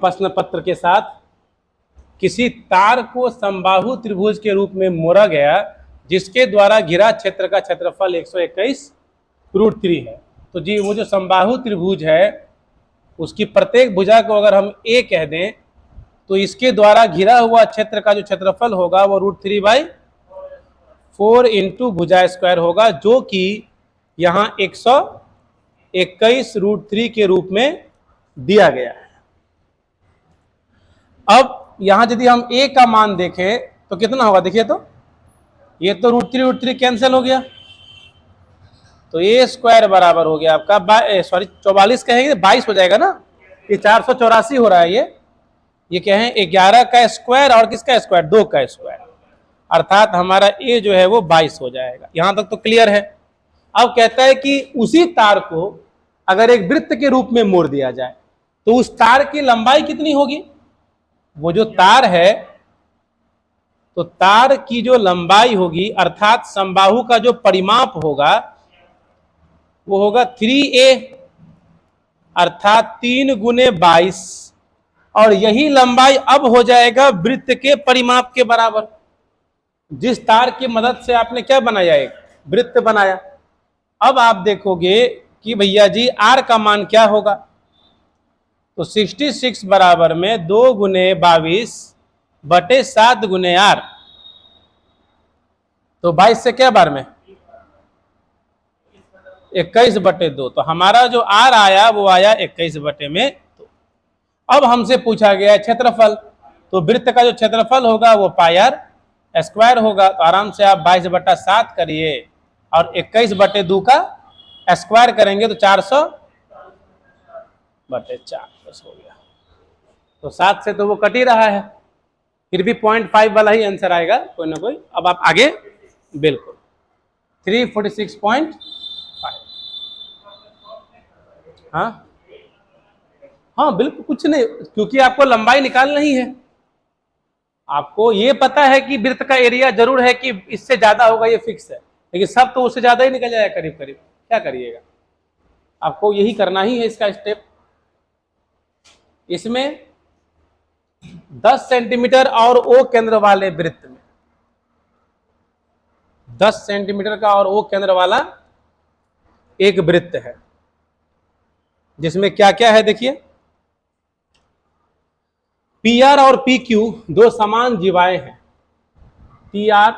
प्रश्न पत्र के साथ किसी तार को समबाहु त्रिभुज के रूप में मोड़ा गया जिसके द्वारा घिरा क्षेत्र का क्षेत्रफल 121√3 है। तो जी वो जो समबाहु त्रिभुज है उसकी प्रत्येक भुजा को अगर हम ए कह दें तो इसके द्वारा घिरा हुआ क्षेत्र का जो क्षेत्रफल होगा वो √3/4 इंटू भुजा स्क्वायर होगा, जो कि यहाँ 121√3 के रूप में दिया गया है। अब यहां यदि हम a का मान देखें तो कितना होगा, देखिए तो ये तो √3 कैंसिल हो गया, तो a स्क्वायर बराबर हो गया आपका 44 कहेंगे 22 हो जाएगा ना, ये 484 हो रहा है। ये क्या है 11 का स्क्वायर और किसका स्क्वायर 2 का स्क्वायर, अर्थात हमारा a जो है वो 22 हो जाएगा। यहां तक तो क्लियर है। अब कहता है कि उसी तार को अगर एक वृत्त के रूप में मोड़ दिया जाए तो उस तार की लंबाई कितनी होगी। वो जो तार है तो तार की जो लंबाई होगी अर्थात समबाहु का जो परिमाप होगा वो होगा 3a अर्थात 3 गुने 22, और यही लंबाई अब हो जाएगा वृत्त के परिमाप के बराबर। जिस तार की मदद से आपने क्या बनाया, एक वृत्त बनाया। अब आप देखोगे कि भैया जी r का मान क्या होगा, तो 66 बराबर में 2 गुने 22 बटे 7 गुने r, तो 22 से क्या बार में 21 बटे 2, तो हमारा जो r आया वो आया 21 बटे में 2। अब हमसे पूछा गया क्षेत्रफल, तो वृत्त का जो क्षेत्रफल होगा वो पाई स्क्वायर होगा, तो आराम से आप 22 बटा 7 करिए और 21 बटे 2 का स्क्वायर करेंगे तो 400 बटे 4 बस हो गया। तो 7 से तो वो कट ही रहा है, फिर भी 0.5 वाला ही आंसर आएगा कोई ना कोई। अब आप आगे बिल्कुल 346.5। हाँ हाँ बिल्कुल कुछ नहीं, क्योंकि आपको लंबाई निकालना ही है। आपको ये पता है कि वृत्त का एरिया जरूर है कि इससे ज्यादा होगा, ये फिक्स है, लेकिन सब तो उससे ज्यादा ही निकल जाएगा करीब करीब। क्या करिएगा, आपको यही करना ही है इसका स्टेप। इसमें 10 सेंटीमीटर और ओ केंद्र वाले वृत्त में 10 सेंटीमीटर का और ओ केंद्र वाला एक वृत्त है जिसमें क्या क्या है देखिए, पी आर और पी क्यू दो समान जीवाएं हैं। पी आर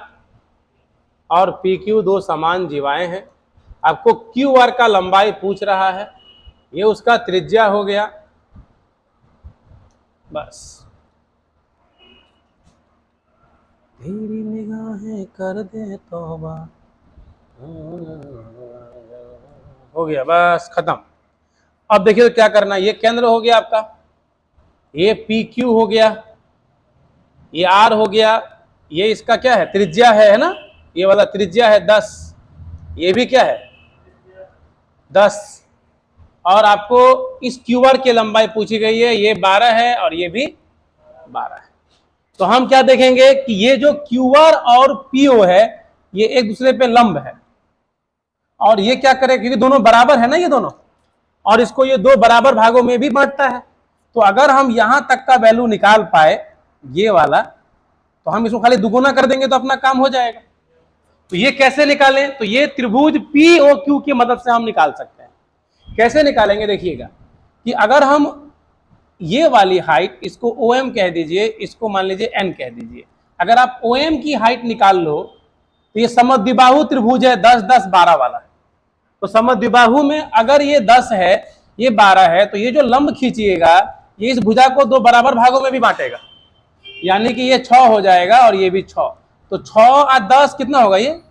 और पी क्यू दो समान जीवाएं हैं। आपको क्यू आर का लंबाई पूछ रहा है, ये उसका त्रिज्या हो गया। बस तेरी निगाहें कर दे तौबा, हो गया बस खत्म। अब देखिए तो क्या करना है, ये केंद्र हो गया आपका, ये पी क्यू हो गया, ये आर हो गया, ये इसका क्या है त्रिज्या है ना, ये वाला त्रिज्या है 10, ये भी क्या है 10, और आपको इस क्यू आर की लंबाई पूछी गई है, ये 12 है और ये भी 12 है। तो हम क्या देखेंगे कि ये जो क्यू आर और पीओ है ये एक दूसरे पे लंब है, और ये क्या करे क्योंकि दोनों बराबर है ना ये दोनों, और इसको ये दो बराबर भागों में भी बांटता है। तो अगर हम यहां तक का वैल्यू निकाल पाए ये वाला, तो हम इसको खाली दुगुना कर देंगे तो अपना काम हो जाएगा। तो ये कैसे निकालें, तो ये त्रिभुज पी ओ क्यू की मदद से हम निकाल सकते हैं। कैसे निकालेंगे देखिएगा, कि अगर हम ये वाली हाइट इसको ओ एम कह दीजिए, इसको मान लीजिए एन कह दीजिए, अगर आप ओ एम की हाइट निकाल लो तो ये समद्विबाहु त्रिभुज है 10 10 12 वाला। तो समद्विबाहु में अगर ये 10 है ये 12 है, तो ये जो लंब खींचिएगा ये इस भुजा को दो बराबर भागों में भी बांटेगा, यानी कि ये 6 हो जाएगा और ये भी 6, तो 6 और 10 कितना होगा, ये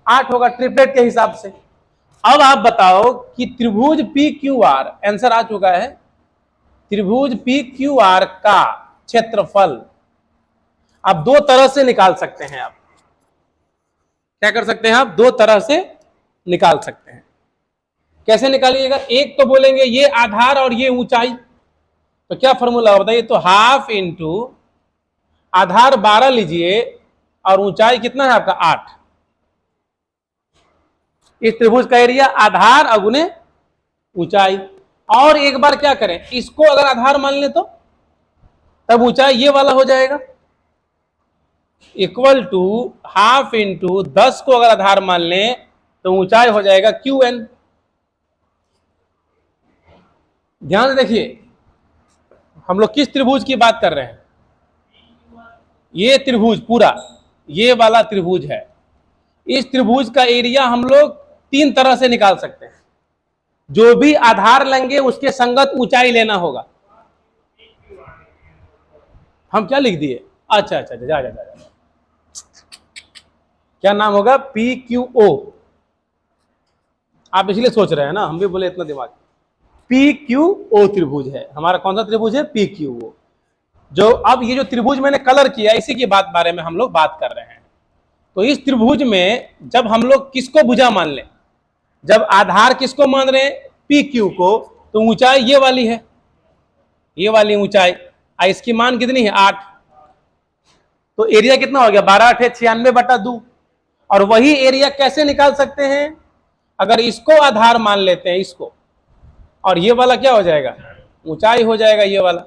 8 होगा ट्रिपलेट के हिसाब से। अब आप बताओ कि त्रिभुज पी क्यू आर, आंसर आ चुका है, त्रिभुज पी क्यू आर का क्षेत्रफल आप दो तरह से निकाल सकते हैं। आप क्या कर सकते हैं, आप दो तरह से निकाल सकते हैं। कैसे निकालिएगा, एक तो बोलेंगे ये आधार और ये ऊंचाई, तो क्या फॉर्मूला बताइए, तो हाफ इंटू आधार 12 लीजिए और ऊंचाई कितना है आपका 8। इस त्रिभुज का एरिया आधार अगुने ऊंचाई। और एक बार क्या करें, इसको अगर आधार मान ले तो तब ऊंचाई ये वाला हो जाएगा, इक्वल टू हाफ इंटू 10 को अगर आधार मान लें तो ऊंचाई हो जाएगा QN। ध्यान से देखिए हम लोग किस त्रिभुज की बात कर रहे हैं, ये त्रिभुज पूरा ये वाला त्रिभुज है। इस त्रिभुज का एरिया हम लोग 3 तरह से निकाल सकते हैं। जो भी आधार लेंगे उसके संगत ऊंचाई लेना होगा। हम क्या लिख दिए, अच्छा अच्छा जा क्या नाम होगा, PQO। आप इसलिए सोच रहे हैं ना, हम भी बोले इतना दिमाग। PQO त्रिभुज है हमारा। कौन सा त्रिभुज है, PQO। जो अब ये जो त्रिभुज मैंने कलर किया इसी की बारे में हम लोग बात कर रहे हैं। तो इस त्रिभुज में जब हम लोग किसको भुजा मान लें, जब आधार किसको मान रहे हैं, PQ को, तो ऊंचाई ये वाली है, ये वाली ऊंचाई। इसकी मान कितनी है, 8। तो एरिया कितना हो गया, 12 8 96/2। और वही एरिया कैसे निकाल सकते हैं, अगर इसको आधार मान लेते हैं इसको, और ये वाला क्या हो जाएगा, ऊंचाई हो जाएगा ये वाला।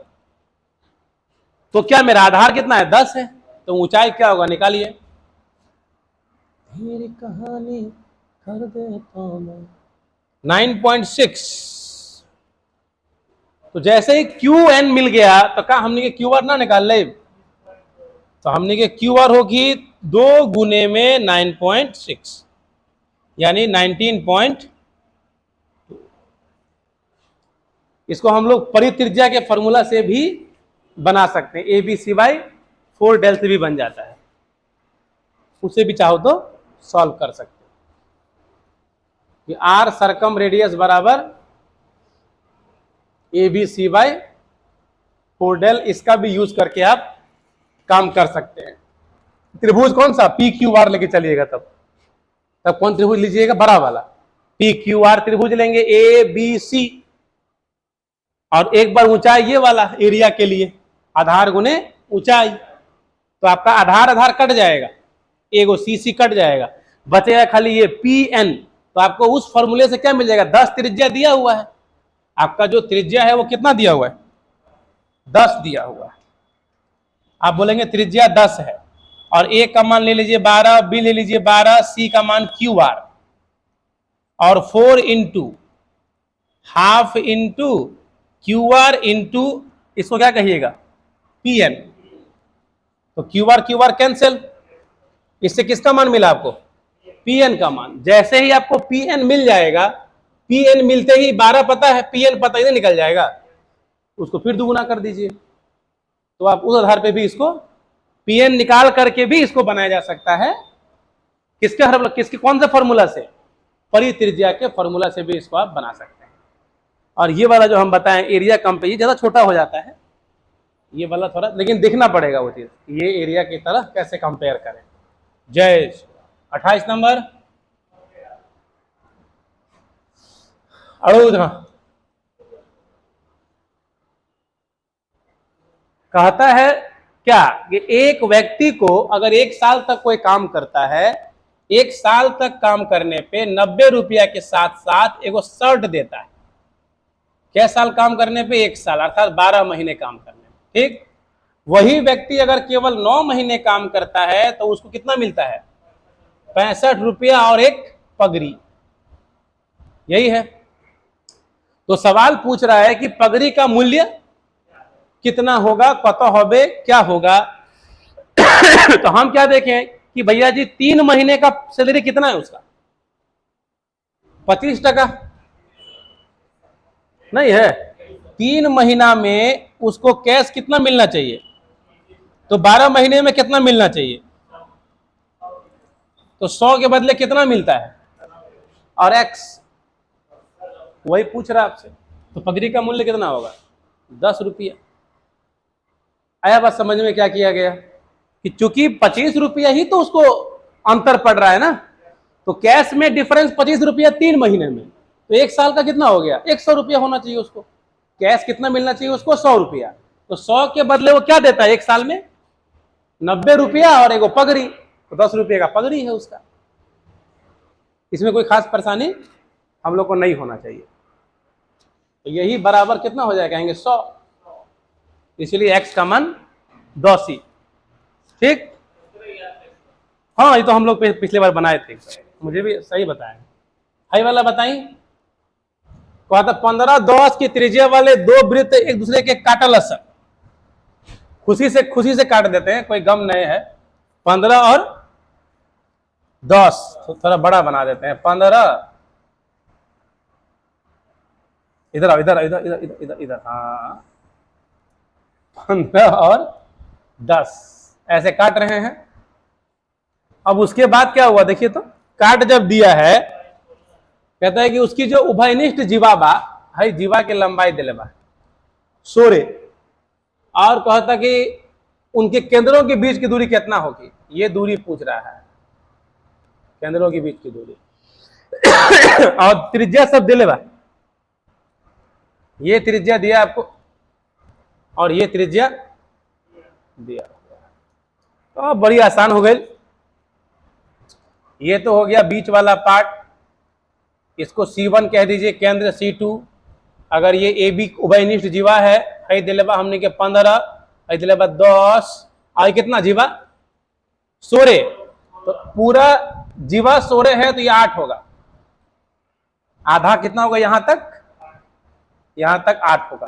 तो क्या मेरा आधार कितना है, 10 है, तो ऊंचाई क्या होगा, निकालिए। मेरी कहानी कर देता मैं 9.6। तो जैसे ही QN मिल गया तो क्या हमने के QR ना निकाल ले, तो हमने के QR होगी 2 गुने में 9.6 यानी 19. इसको हम लोग परित्रिज्या के फॉर्मूला से भी बना सकते हैं, ABC/4 del से भी बन जाता है, उसे भी चाहो तो सॉल्व कर सकते हैं। कि R सर्कम रेडियस बराबर ABC/4 del, इसका भी यूज करके आप काम कर सकते हैं। त्रिभुज कौन सा, PQR लेके चलिएगा, तब कौन त्रिभुज लीजिएगा, बड़ा वाला PQR त्रिभुज लेंगे, ABC। और एक बार ऊंचाई ये वाला एरिया के लिए आधार गुने ऊंचाई, तो आपका आधार कट जाएगा, एगो CC कट जाएगा, बचेगा खाली ये PN। तो आपको उस फॉर्मूले से क्या मिल जाएगा, 10 त्रिज्या दिया हुआ है, आपका जो त्रिज्या है वो कितना दिया हुआ है, 10 दिया हुआ है। आप बोलेंगे त्रिज्या 10 है, और A का मान ले लीजिए 12, B ले लीजिए 12, C का मान QR, और 4 into half into QR into इसको क्या कहिएगा, PN। तो QR कैंसिल, इससे किसका मान मिला आपको, PN का मान। जैसे ही आपको PN मिल जाएगा, PN मिलते ही 12 पता है, PN पता ही नहीं, निकल जाएगा, उसको फिर दुगुना कर दीजिए। तो आप उस आधार पे भी इसको PN निकाल करके भी इसको बनाया जा सकता है। किसके कौन से फॉर्मूला से, परित्रिज्या के फॉर्मूला से भी इसको आप बना सकते हैं। और ये वाला जो हम बताएं एरिया कम पे, ये ज्यादा छोटा हो जाता है, ये वाला थोड़ा, लेकिन देखना पड़ेगा वो चीज, ये एरिया की तरह कैसे कंपेयर करें। जय 28 नंबर अड़ोधना कहता है क्या कि एक व्यक्ति को अगर 1 साल तक कोई काम करता है, 1 साल तक काम करने पे 90 रुपया के साथ साथ एगो शर्ट देता है। क्या साल काम करने पे, 1 साल, अर्थात 12 महीने काम करने पे, ठीक। वही व्यक्ति अगर केवल 9 महीने काम करता है तो उसको कितना मिलता है, 65 रुपया और एक पगड़ी, यही है। तो सवाल पूछ रहा है कि पगड़ी का मूल्य कितना होगा, कत होबे, क्या होगा। तो हम क्या देखें कि भैया जी 3 महीने का सैलरी कितना है उसका, 25% नहीं है। 3 महीना में उसको कैश कितना मिलना चाहिए, तो 12 महीने में कितना मिलना चाहिए, तो 100 के बदले कितना मिलता है, और X वही पूछ रहा है आपसे। तो पगड़ी का मूल्य कितना होगा, 10 रुपया। आया बात समझ में, क्या किया गया कि चूंकि 25 रुपया ही तो उसको अंतर पड़ रहा है ना, तो कैश में डिफरेंस 25 रुपया 3 महीने में, तो 1 साल का कितना हो गया, 100 रुपया होना चाहिए उसको। कैश कितना मिलना चाहिए उसको, 100 रुपया। तो 100 के बदले वो क्या देता है 1 साल में, 90 रुपया और एगो पगड़ी, तो 10 रुपये का पगड़ी है उसका। इसमें कोई खास परेशानी हम लोग को नहीं होना चाहिए। तो यही बराबर कितना हो जाएगा, कहेंगे 100, इसलिए x का मान 10 ठीक। हाँ, ये तो हम लोग पिछले बार बनाए थे, मुझे भी सही बताया। हाई वाला बताई, कहा था 15 10 की त्रिज्या वाले दो वृत्त एक दूसरे के काटल सर, खुशी से काट देते हैं, कोई गम नहीं है। 15 और 10 तो थोड़ा बड़ा बना देते हैं। 15 इधर आओ, इधर इधर इधर इधर इधर इधर, हाँ 15 और 10 ऐसे काट रहे हैं। अब उसके बाद क्या हुआ देखिए, तो काट जब दिया है, कहता है कि उसकी जो उभयनिष्ठ जीवा बा है, जीवा की लंबाई दिले बा 16, और कहता कि उनके केंद्रों के बीच की दूरी कितना होगी, ये दूरी पूछ रहा है, केंद्रों के बीच की दूरी और त्रिज्या सब दिले बा, ये त्रिज्या दिया आपको और ये त्रिज्या दिया, तो बड़ी आसान हो गई। ये तो हो गया बीच वाला पार्ट, इसको C1 कह दीजिए, केंद्र C2। अगर ये AB उभयनिष्ठ जीवा है दिलेबा हमने के 15, दिलेबा 10, और कितना जीवा 16, तो पूरा जीवा 16 है तो ये 8 होगा, आधा कितना होगा यहां तक 8 होगा,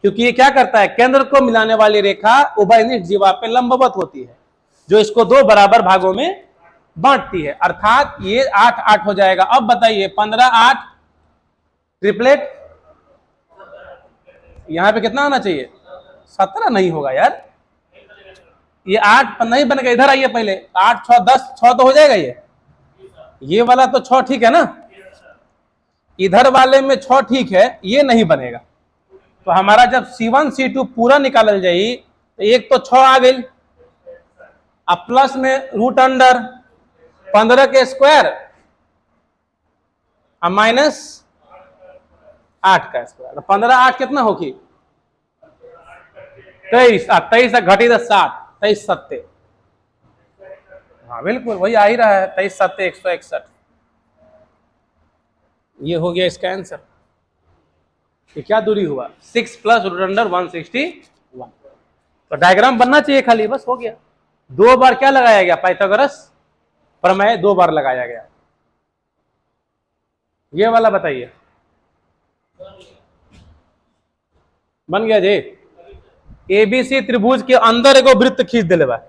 क्योंकि ये क्या करता है, केंद्र को मिलाने वाली रेखा उभयनिष्ठ जीवा पे लंबवत होती है, जो इसको दो बराबर भागों में बांटती है, अर्थात ये 8 8 हो जाएगा। अब बताइए 15 8 ट्रिपलेट, यहां पे कितना आना चाहिए, 17 नहीं होगा यार, ये 8 नहीं बनेगा, इधर आइए पहले, 8 6 10, 6 तो हो जाएगा, ये वाला तो 6 ठीक है ना, इधर वाले में 6 ठीक है, ये नहीं बनेगा। तो हमारा जब C1 C2 पूरा निकालल जाई तो एक तो 6 आ गई, अब प्लस में रूट अंडर 15 के स्क्वायर और माइनस 8 का स्क्वायर, तो 15 8 कितना होगी 23, 23 घटी 7, 23 7, हाँ बिल्कुल वही आ ही रहा है, 23 7 161, ये हो गया इसका आंसर। ये क्या दूरी हुआ 6 प्लस रूट अंडर 161। तो डायग्राम बनना चाहिए खाली, बस हो गया। 2 बार क्या लगाया गया, पाइथागोरस प्रमेय 2 बार लगाया गया। ये वाला बताइए, बन गया जी। एबीसी त्रिभुज के अंदर एगो वृत्त खींच दिले बा,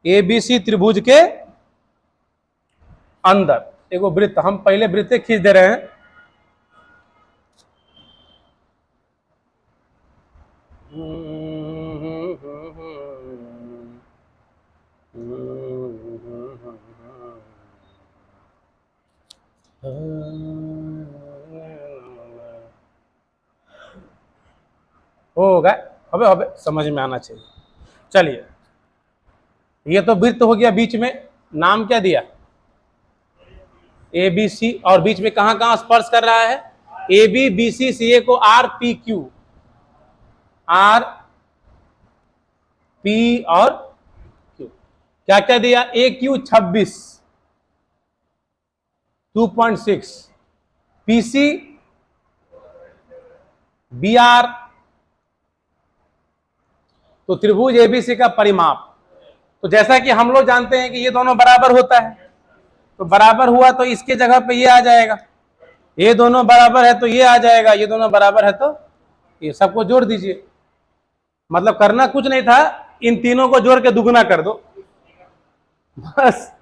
एबीसी त्रिभुज के अंदर एगो वृत्त, हम पहले वृत्त खींच दे रहे हैं। होगा, अबे समझ में आना चाहिए। चलिए, ये तो वृत्त हो गया, बीच में नाम क्या दिया ए बी सी, और बीच में कहां कहां स्पर्श कर रहा है, ए बी बी सी सी ए को R P Q, R P और क्यू, क्या क्या दिया, ए क्यू 26 2.6, पीसी बी आर, तो त्रिभुज एबीसी का परिमाप। तो जैसा कि हम लोग जानते हैं कि ये दोनों बराबर होता है, तो बराबर हुआ तो इसके जगह पे ये आ जाएगा, ये दोनों बराबर है तो ये आ जाएगा, ये दोनों बराबर है तो ये, सबको जोड़ दीजिए। मतलब करना कुछ नहीं था, इन तीनों को जोड़ के दुगुना कर दो बस।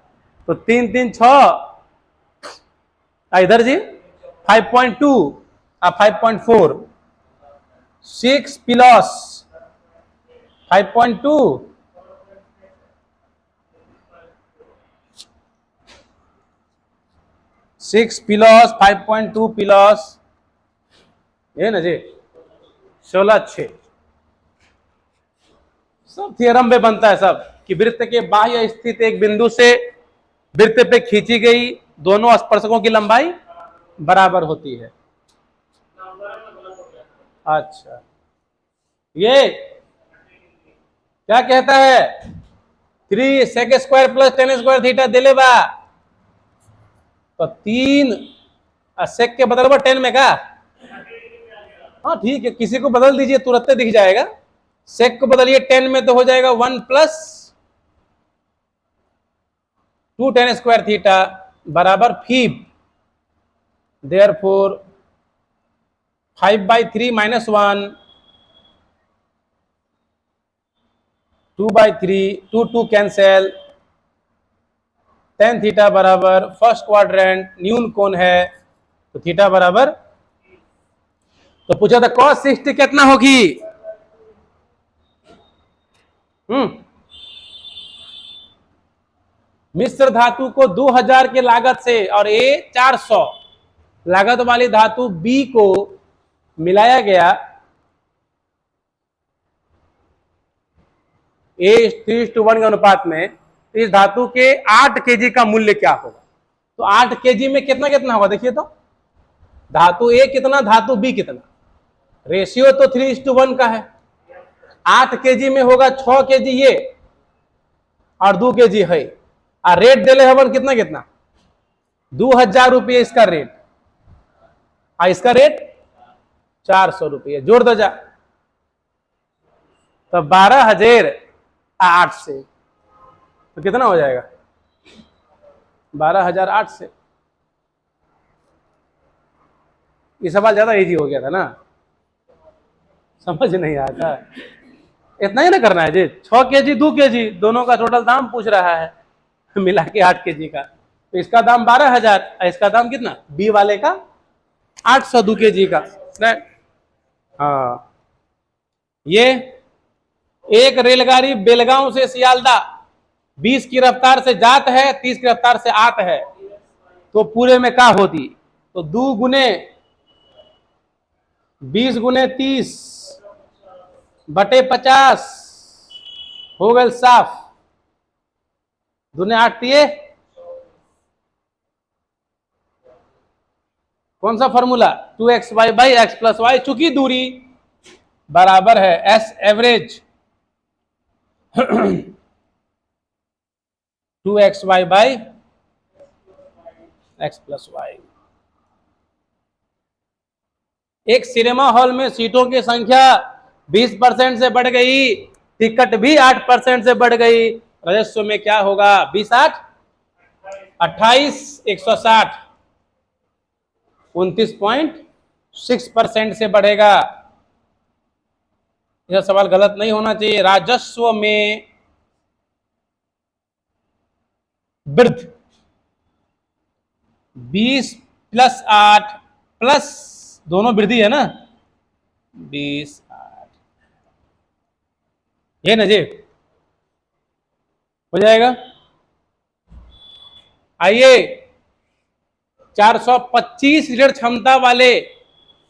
तो 3 3 6, इधर जी 5.2 और 5.4, 6 प्लस 5.2 6 प्लस 5.2 प्लस ये ना जी 16 6, सब थियरम में बनता है सब, कि वृत्त के बाह्य स्थित एक बिंदु से वृत्त पे खींची गई दोनों स्पर्शकों की लंबाई बराबर होती है। अच्छा, ये क्या कहता है, 3 sec square plus 10 square theta दिले बा, तो 3 सेक के बदल 10 में का हाँ ठीक है, किसी को बदल दीजिए तुरंत दिख जाएगा। सेक को बदलिए 10 में तो हो जाएगा 1 प्लस 2 tan स्क्वायर थीटा बराबर फीब, therefore 5/3 minus 1 2/3 2 2 cancel, tan theta बराबर फर्स्ट क्वाड्रेंट न्यून कोण है तो थीटा बराबर, तो पूछा था cos 60 कितना होगी। मिश्र धातु को 2000 के लागत से और ए 400 लागत वाली धातु बी को मिलाया गया, ए 3:1 के अनुपात में, तो इस धातु के 8 केजी का मूल्य क्या होगा। तो 8 केजी में कितना कितना होगा देखिए तो, धातु ए कितना धातु बी कितना, रेशियो तो 3:1 का है। 8 केजी में होगा 6 केजी ये और 2 केजी है, और रेट दिले हवन कितना कितना 2000 रुपये इसका रेट, और इसका रेट 400 रुपये, जोड़ दो जा तो 12,008 से, तो कितना हो जाएगा 12,008 से। ये सवाल ज्यादा इजी हो गया था ना, समझ नहीं आता, इतना ही ना करना है जी। 6 केजी 2 केजी दोनों का टोटल दाम पूछ रहा है मिला के 8 केजी का, तो इसका दाम 12,000, इसका दाम कितना बी वाले का 800 2 केजी का। हाँ, ये एक रेलगाड़ी बेलगांव से सियालदा 20 की रफ्तार से जात है, 30 की रफ्तार से आत है, तो पूरे में क्या होती, तो 2 गुने 20 गुने 30 बटे 50 हो गए साफ, दुने 8 दिए, कौन सा formula 2xy by x plus y, चूंकि दूरी बराबर है S average 2xy by x plus y. एक सिनेमा हॉल में सीटों की संख्या 20% से बढ़ गई, टिकट भी 8% से बढ़ गई, राजस्व में क्या होगा 20 8 28 160 29.6% से बढ़ेगा। यह सवाल गलत नहीं होना चाहिए। राजस्व में वृद्धि 20 प्लस 8 प्लस दोनों वृद्धि है ना 20 8, ये ना जी हो जाएगा। आइए 425 लीटर क्षमता वाले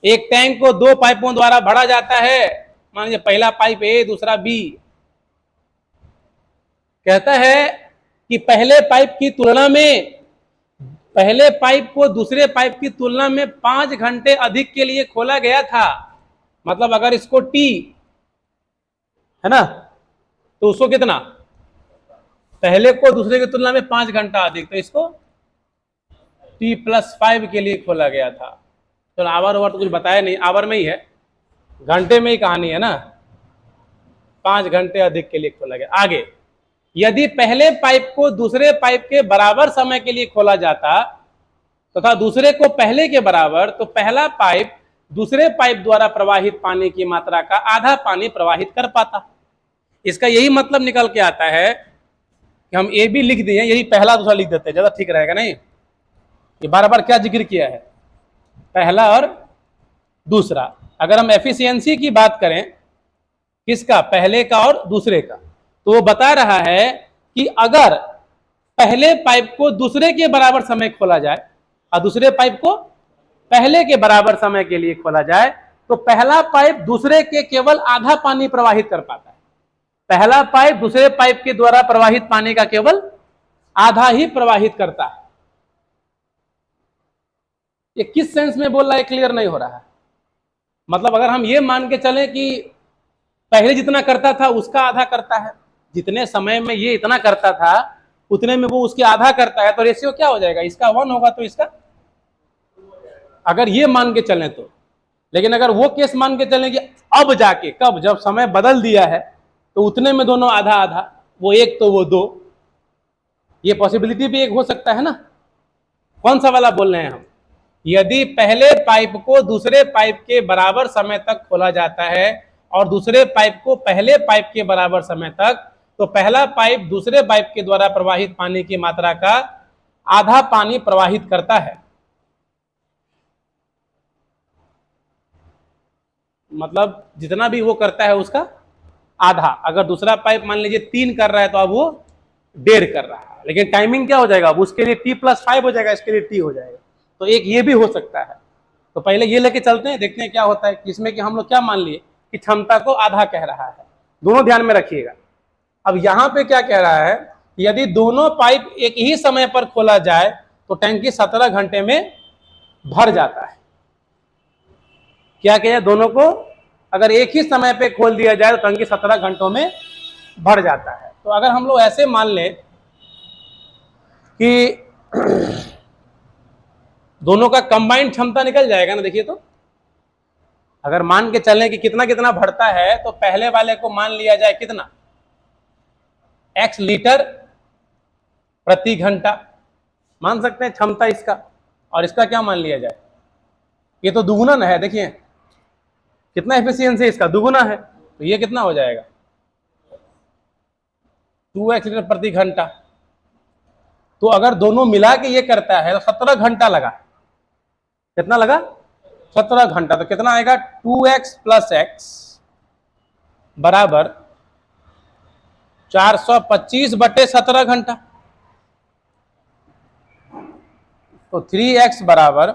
एक टैंक को 2 पाइपों द्वारा भरा जाता है, मान लीजिए पहला पाइप ए दूसरा बी। कहता है कि पहले पाइप को दूसरे पाइप की तुलना में 5 घंटे अधिक के लिए खोला गया था। मतलब अगर इसको टी है ना, तो उसको कितना, पहले को दूसरे की तुलना में 5 घंटा अधिक, तो इसको T+5 के लिए खोला गया था। तो आवर ओवर तो कुछ बताया नहीं, आवर में ही है, घंटे में ही कहानी है ना, 5 घंटे अधिक के लिए खोला गया। आगे, यदि पहले पाइप को दूसरे पाइप के बराबर समय के लिए खोला जाता तथा दूसरे को पहले के बराबर, तो पहला पाइप दूसरे पाइप द्वारा प्रवाहित पानी की मात्रा का आधा पानी प्रवाहित कर पाता। इसका यही मतलब निकल के आता है कि हम ए बी लिख दिए, यही पहला दूसरा लिख देते हैं, ज्यादा ठीक रहेगा नहीं। ये बार बार क्या जिक्र किया है, पहला और दूसरा। अगर हम एफिशिएंसी की बात करें किसका, पहले का और दूसरे का, तो वो बता रहा है कि अगर पहले पाइप को दूसरे के बराबर समय खोला जाए और दूसरे पाइप को पहले के बराबर समय के लिए खोला जाए, तो पहला पाइप दूसरे के केवल आधा पानी प्रवाहित कर पाता है। पहला पाइप दूसरे पाइप के द्वारा प्रवाहित पानी का केवल आधा ही प्रवाहित करता है। ये किस सेंस में बोल रहा है, क्लियर नहीं हो रहा है। मतलब अगर हम ये मान के चलें कि पहले जितना करता था उसका आधा करता है, जितने समय में ये इतना करता था उतने में वो उसके आधा करता है, तो रेशियो क्या हो जाएगा, इसका 1 होगा तो इसका, अगर ये मान के चलें तो लेकिन अगर वो केस मान के चलें कि अब जाके कब, जब समय बदल दिया है तो उतने में दोनों आधा आधा, वो एक तो वो दो, ये पॉसिबिलिटी भी एक हो सकता है ना। कौन सा वाला बोल रहे हैं हम? यदि पहले पाइप को दूसरे पाइप के बराबर समय तक खोला जाता है और दूसरे पाइप को पहले पाइप के बराबर समय तक, तो पहला पाइप दूसरे पाइप के द्वारा प्रवाहित पानी की मात्रा का आधा पानी प्रवाहित करता है। मतलब जितना भी वो करता है उसका आधा। अगर दूसरा पाइप मान लीजिए 3 कर रहा है तो अब वो 1.5 कर रहा है, लेकिन टाइमिंग क्या हो जाएगा, अब उसके लिए t+5 हो जाएगा, इसके लिए t हो जाएगा। तो एक ये भी हो सकता है। तो पहले ये लेके चलते हैं, देखते हैं क्या होता है। इसमें कि हम लोग क्या मान लिए कि क्षमता को आधा कह रहा है, दोनों ध्यान में रखिएगा। अब यहां पे क्या कह रहा है, यदि दोनों पाइप एक ही समय पर खोला जाए तो टैंकी 17 घंटे में भर जाता है। क्या कहे, दोनों को अगर एक ही समय पे खोल दिया जाए तो टंकी 17 घंटों में भर जाता है। तो अगर हम लोग ऐसे मान लें कि दोनों का कंबाइंड क्षमता निकल जाएगा ना, देखिए तो अगर मान के चलें कि कितना कितना भरता है, तो पहले वाले को मान लिया जाए कितना, x लीटर प्रति घंटा मान सकते हैं क्षमता इसका, और इसका क्या मान लिया जाए, ये तो दुगुना ना है, देखिए कितना एफिशिएंसी इसका दुगुना है, तो ये कितना हो जाएगा 2x लीटर प्रति घंटा। तो अगर दोनों मिला के ये करता है तो 17 घंटा लगा, कितना लगा 17 घंटा। तो कितना आएगा 2x + x बराबर 425/17 घंटा। तो 3x बराबर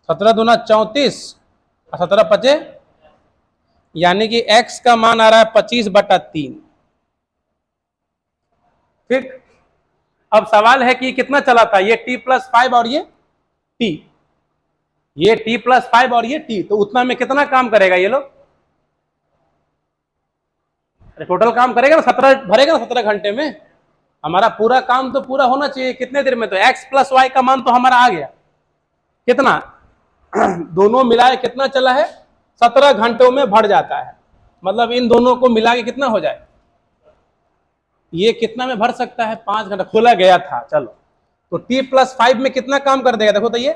17 दूना 34 और 17 पचे, यानी कि x का मान आ रहा है 25/3। ठीक, अब सवाल है कि कितना चला था, ये t+5 और ये t, ये t+5 और ये t, तो उतना में कितना काम करेगा ये लोग, टोटल काम करेगा ना 17 भरेगा ना 17 घंटे में। हमारा पूरा काम तो पूरा होना चाहिए कितने देर में, तो x + y का मान तो हमारा आ गया कितना दोनों मिलाए कितना चला है 17 घंटों में भर जाता है। मतलब इन दोनों को मिला के कितना हो जाए, ये कितना में भर सकता है 5 घंटा खोला गया था। चलो तो t+5 में कितना काम कर देगा, देखो तो ये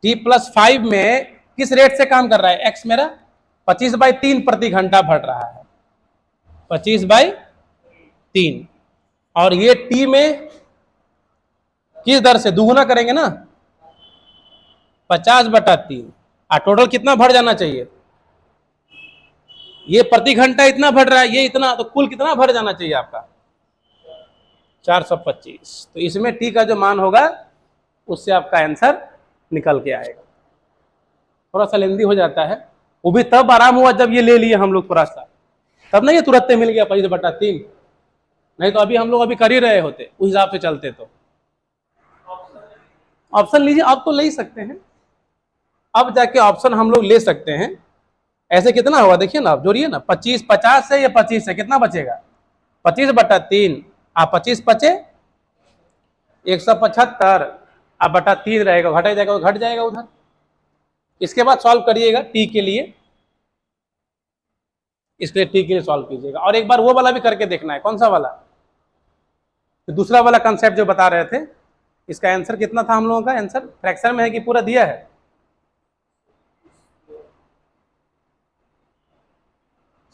t+5 में किस रेट से काम कर रहा है, x मेरा 25/3 प्रति घंटा भर रहा है, 25/3, और ये t में किस दर से दुगुना करेंगे ना 50/3, और टोटल कितना भर जाना चाहिए, ये प्रति घंटा इतना भर रहा है, ये इतना, तो कुल कितना भर जाना चाहिए आपका 425। तो इसमें t का जो मान होगा उससे आपका आंसर निकल के आएगा। थोड़ा सा लेंदी हो जाता है, वो भी तब आराम हुआ जब ये ले लिए हम लोग थोड़ा सा, तब नहीं ये तुरंत मिल गया 25/3, नहीं तो अभी हम लोग अभी कर ही रहे होते उस हिसाब से चलते। तो ऑप्शन लीजिए, आप तो ले ही सकते हैं, अब जाके ऑप्शन हम लोग ले सकते हैं। ऐसे कितना होगा देखिए ना, आप जोड़िए ना 25 50 से या 25 से कितना बचेगा 25/3, आप 25 पचे 175 आप बटा 3 रहेगा, घटा जाएगा तो घट जाएगा उधर। इसके बाद सॉल्व करिएगा टी के लिए, इसलिए टी के लिए सॉल्व कीजिएगा। और एक बार वो वाला भी करके देखना है, कौन सा वाला, तो दूसरा वाला कंसेप्ट जो बता रहे थे, इसका आंसर कितना था हम लोगों का, आंसर फ्रैक्शन में है कि पूरा दिया है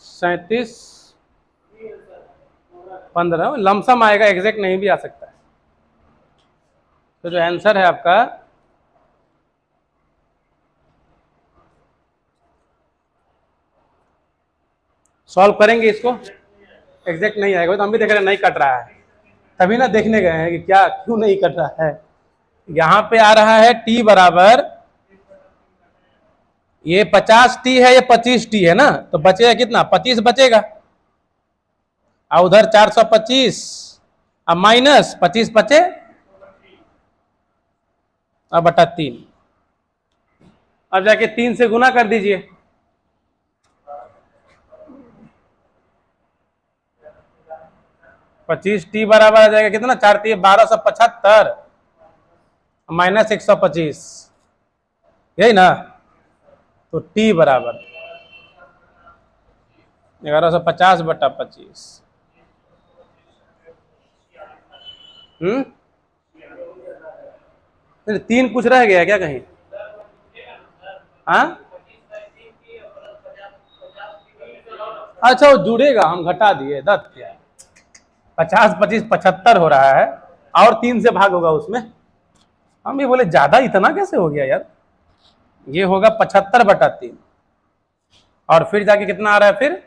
37/15, लमसम आएगा, एग्जैक्ट नहीं भी आ सकता है। तो जो आंसर है आपका सॉल्व करेंगे इसको, एग्जैक्ट नहीं आएगा तो हम भी देख रहे हैं नहीं कट रहा है, तभी ना देखने गए हैं कि क्या क्यों नहीं कट रहा है। यहां पे आ रहा है t बराबर, ये 50t है, ये 25t है ना, तो बचेगा कितना 25 बचेगा, और उधर 425 अब माइनस 25 बचे अब बटा 3, अब जाके 3 से गुना कर दीजिए, (25t) बराबर आ जाएगा कितना 4 × 3 = 1275 माइनस 125, यही ना। तो टी बराबर 1150/25। फिर 3 कुछ रह गया क्या कहीं? हाँ, अच्छा वो जुड़ेगा, हम घटा दिए, दत्त क्या 50 25 75 हो रहा है, और 3 से भाग होगा उसमें। हम भी बोले ज्यादा इतना कैसे हो गया यार। ये होगा 75/3, और फिर जाके कितना आ रहा है फिर?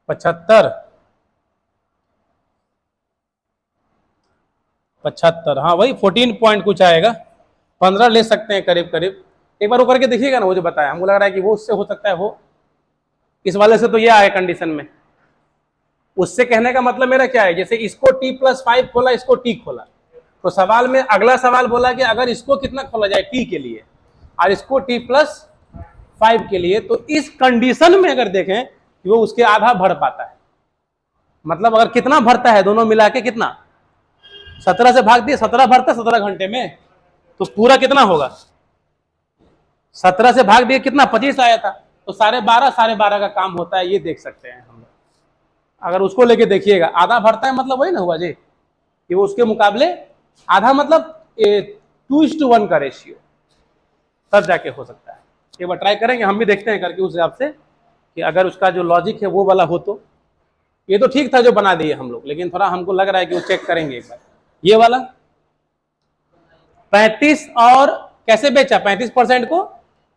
75 75, हाँ वही 14 पॉइंट कुछ आएगा, 15 ले सकते हैं करीब करीब। एक बार वो करके देखिएगा ना, वो जो बताया, हमको लग रहा है कि वो उससे हो सकता है हो, इस वाले से तो ये आए कंडीशन में। उससे कहने का मतलब मेरा क्या है, जैसे इसको t+5 खोला, इसको t खोला, तो सवाल में अगला सवाल बोला कि अगर इसको कितना खोला जाए t के लिए, और इसको t+5 के लिए, तो इस कंडीशन में अगर देखें कि वो उसके आधा भर पाता है, मतलब अगर कितना भरता है दोनों मिला के, कितना 17 से भाग दिए, 17 भरता 17 घंटे में, तो पूरा कितना होगा? 17 से भाग दिए कितना? 25 आया था, तो 12.5 का काम होता है, ये देख सकते हैं हम लोग। अगर उसको लेके देखिएगा, आधा भरता है मतलब वही ना हुआ जी, कि वो उसके मुकाबले आधा, मतलब 2:1 का रेशियो, तब जाके हो सकता है। एक बार ट्राई करेंगे, हम भी देखते हैं करके उस हिसाब से, कि अगर उसका जो लॉजिक है वो वाला हो तो। ये तो ठीक था जो बना दिए हम लोग, लेकिन थोड़ा हमको लग रहा है कि वो चेक करेंगे एक बार। ये वाला 35, और कैसे बेचा? 35% को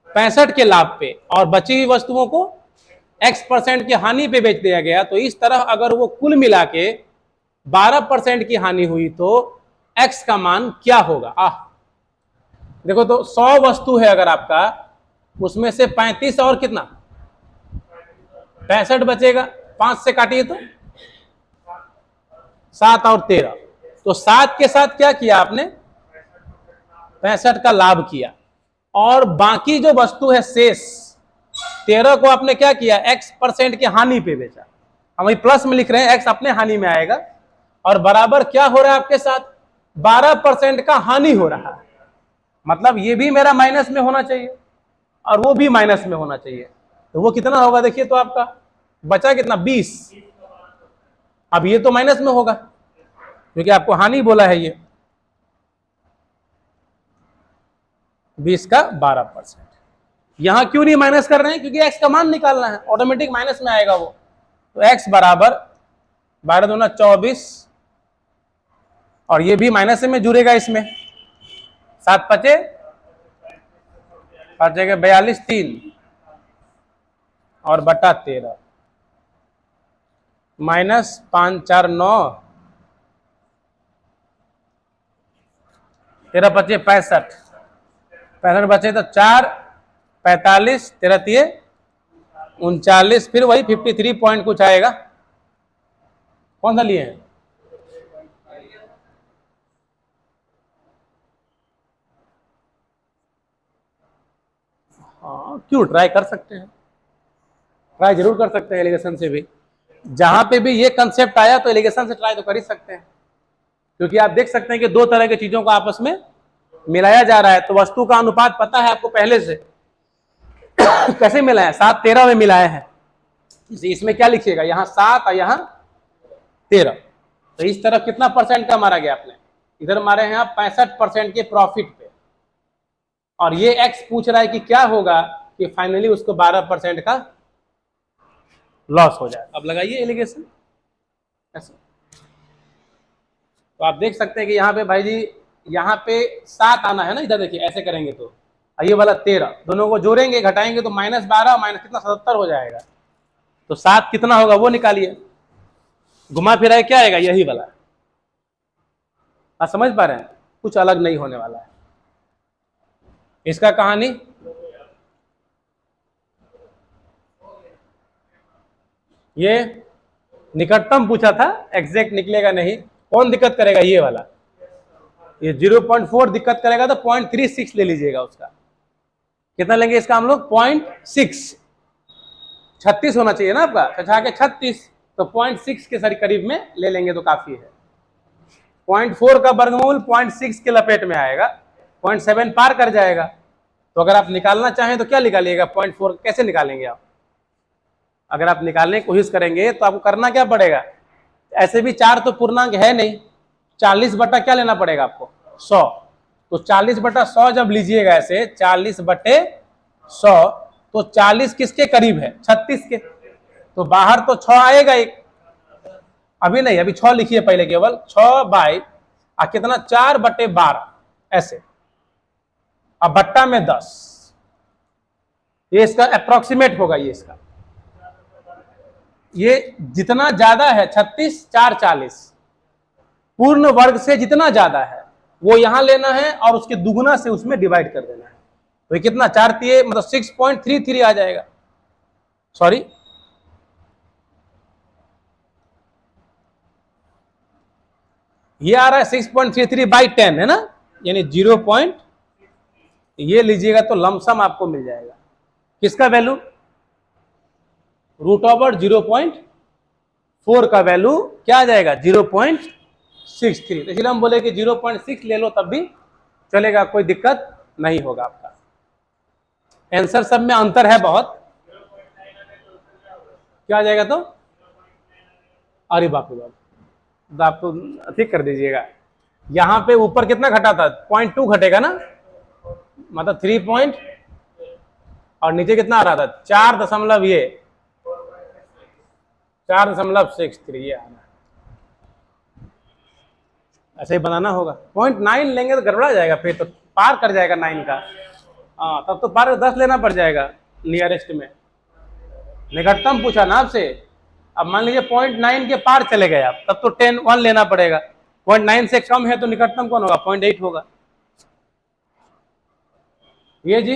65 के लाभ पे, और बची हुई वस्तुओं को x% की हानि पे बेच दिया गया। तो इस तरह अगर वो कुल मिला के 12% की हानि हुई तो x का मान क्या होगा? देखो, तो 100 वस्तु है अगर आपका, उसमें से 35 और कितना 65 बचेगा, 5 से काटिए तो 7 और 13, तो 7 के साथ क्या किया आपने? 65 का लाभ किया, और बाकी जो वस्तु है शेष 13 को आपने क्या किया? x% की हानि पे बेचा। हम वही प्लस में लिख रहे हैं, x अपने हानि में आएगा, और बराबर क्या हो रहा है आपके साथ? 12% का हानि हो रहा है, मतलब ये भी मेरा माइनस में होना चाहिए और वो भी माइनस में होना चाहिए। तो वो कितना होगा देखिए, तो आपका बचा कितना? 20। अब ये तो माइनस में होगा क्योंकि आपको हानि बोला है। ये 20 का 12%। यहां क्यों नहीं माइनस कर रहे हैं? क्योंकि x का मान निकालना है, ऑटोमेटिक माइनस में आएगा वो। तो x बराबर 12 दूना 24, और ये भी माइनस में जुड़ेगा इसमें, 7 पचे बचेगा 42, 3 और बटा 13, -5 4 9, 13 पचे 65, 65 बचे तो 4, 45, 13 39, फिर वही 53 पॉइंट कुछ आएगा। कौन सा लिए हैं? हाँ, क्यों, ट्राई कर सकते हैं, ट्राई जरूर कर सकते हैं एलिगेशन से भी। जहां पे भी ये कंसेप्ट आया तो एलिगेशन से ट्राई तो कर ही सकते हैं, क्योंकि आप देख सकते हैं कि दो तरह की चीजों को आपस में मिलाया जा रहा है। तो वस्तु का अनुपात पता है आपको पहले से। कैसे मिलाया? 7 13 में मिलाया है। इसमें क्या लिखिएगा? यहाँ 7 और यहाँ 13, तो इस तरफ कितना परसेंट का मारा गया आपने? इधर मारे हैं आप 65% के प्रॉफिट पे, और ये x पूछ रहा है कि क्या होगा कि फाइनली उसको 12% का लॉस हो जाए। अब लगाइए एलिगेशन ऐसे। तो आप देख सकते हैं कि यहाँ पे भाई जी, यहाँ पे 7 आना है ना, इधर देखिए ऐसे करेंगे तो ये वाला 13, दोनों को जोड़ेंगे घटाएंगे तो -12 माइनस कितना 77 हो जाएगा। तो 7 कितना होगा वो निकालिए, घुमा फिरा क्या आएगा? यही वाला। आप समझ पा रहे हैं? कुछ अलग नहीं होने वाला है इसका कहानी। ये निकटतम पूछा था, एग्जैक्ट निकलेगा नहीं। कौन दिक्कत करेगा? ये वाला। ये 0.4 दिक्कत करेगा तो 0.36 ले लीजिएगा उसका। कितना लेंगे इसका हम लोग? 0.6। 36 होना चाहिए ना आपका, अच्छा के 36, तो 0.6 के करीब में ले लेंगे तो काफी है। 0.4 का वर्गमूल 0.6 के लपेट में आएगा, 0.7 पार कर जाएगा। तो अगर आप निकालना चाहें तो क्या निकालिएगा, 0.4 कैसे निकालेंगे आप? अगर आप निकालने की कोशिश करेंगे तो आपको करना क्या पड़ेगा, ऐसे भी 4 तो पूर्णांक है नहीं, 40 बटा क्या लेना पड़ेगा आपको, 100। तो 40 बटा 100 जब लीजिएगा ऐसे 40 बटे 100, तो 40 किसके करीब है, 36 के। तो बाहर तो 6 आएगा एक, अभी नहीं, अभी 6 लिखिए पहले, केवल 6 बाई कितना 4 बटे 12 ऐसे, अब बट्टा में 10, ये इसका अप्रोक्सीमेट होगा। ये इसका ये जितना ज्यादा है 36 4 40, पूर्ण वर्ग से जितना ज्यादा है वो यहां लेना है और उसके दुगुना से उसमें डिवाइड कर देना है। तो ये कितना 4 तिये मतलब 6.33 आ जाएगा, सॉरी ये आ रहा है 6.33 बाई 10 है ना, यानी 0. ये लीजिएगा तो लमसम आपको मिल जाएगा किसका वैल्यू, √0.4 का वैल्यू क्या आ जाएगा 0.63। तो इसलिए हम बोले कि 0.6 ले लो तब भी चलेगा, कोई दिक्कत नहीं होगा आपका। आंसर सब में अंतर है बहुत, क्या आ जाएगा तो, अरे बाप रे बाप, आप तो ठीक कर दीजिएगा। यहां पे ऊपर कितना घटा था, 0.2 घटेगा ना, मतलब 3 और नीचे कितना आ रहा था 4.63 ये आ रहा है। ऐसे ही बनाना होगा, 0.9 लेंगे तो गड़बड़ा जाएगा, फिर तो पार कर जाएगा 9 का, हाँ तब तो पार 10 लेना पड़ जाएगा नियरेस्ट में। निकटतम पूछा ना आपसे, अब मान लीजिए 0.9 के पार चले गए आप, तब तो 1 लेना पड़ेगा। 0.9 से कम है तो निकटतम कौन होगा, 0.8 होगा। ये जी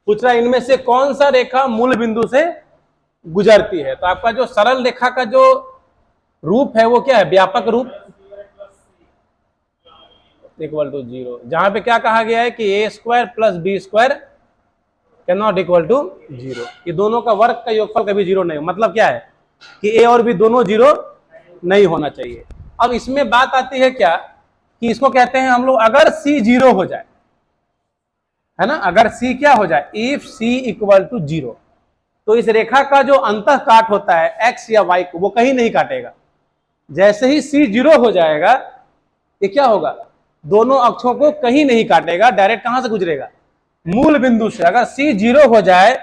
पूछ रहा है इनमें से कौन सा रेखा मूल बिंदु से गुजरती है। तो आपका जो सरल रेखा का जो रूप है वो क्या है, व्यापक रूप = 0, जहां पे क्या कहा गया है कि a² + b² can not equal to 0। ये दोनों का वर्ग का योगफल कभी 0 नहीं हो, मतलब क्या है कि a और b दोनों 0 नहीं होना चाहिए। अब इसमें बात आती है क्या कि इसको कहते हैं हम लोग अगर c 0 हो जाए, है ना, अगर c क्या हो जाए, इफ c = 0, तो इस रेखा का जो अंतः काट होता है x या y को वो कहीं नहीं काटेगा। जैसे ही c 0 हो जाएगा ये क्या होगा, दोनों अक्षों को कहीं नहीं काटेगा, डायरेक्ट कहां से गुजरेगा, मूल बिंदु से। अगर c 0 हो जाए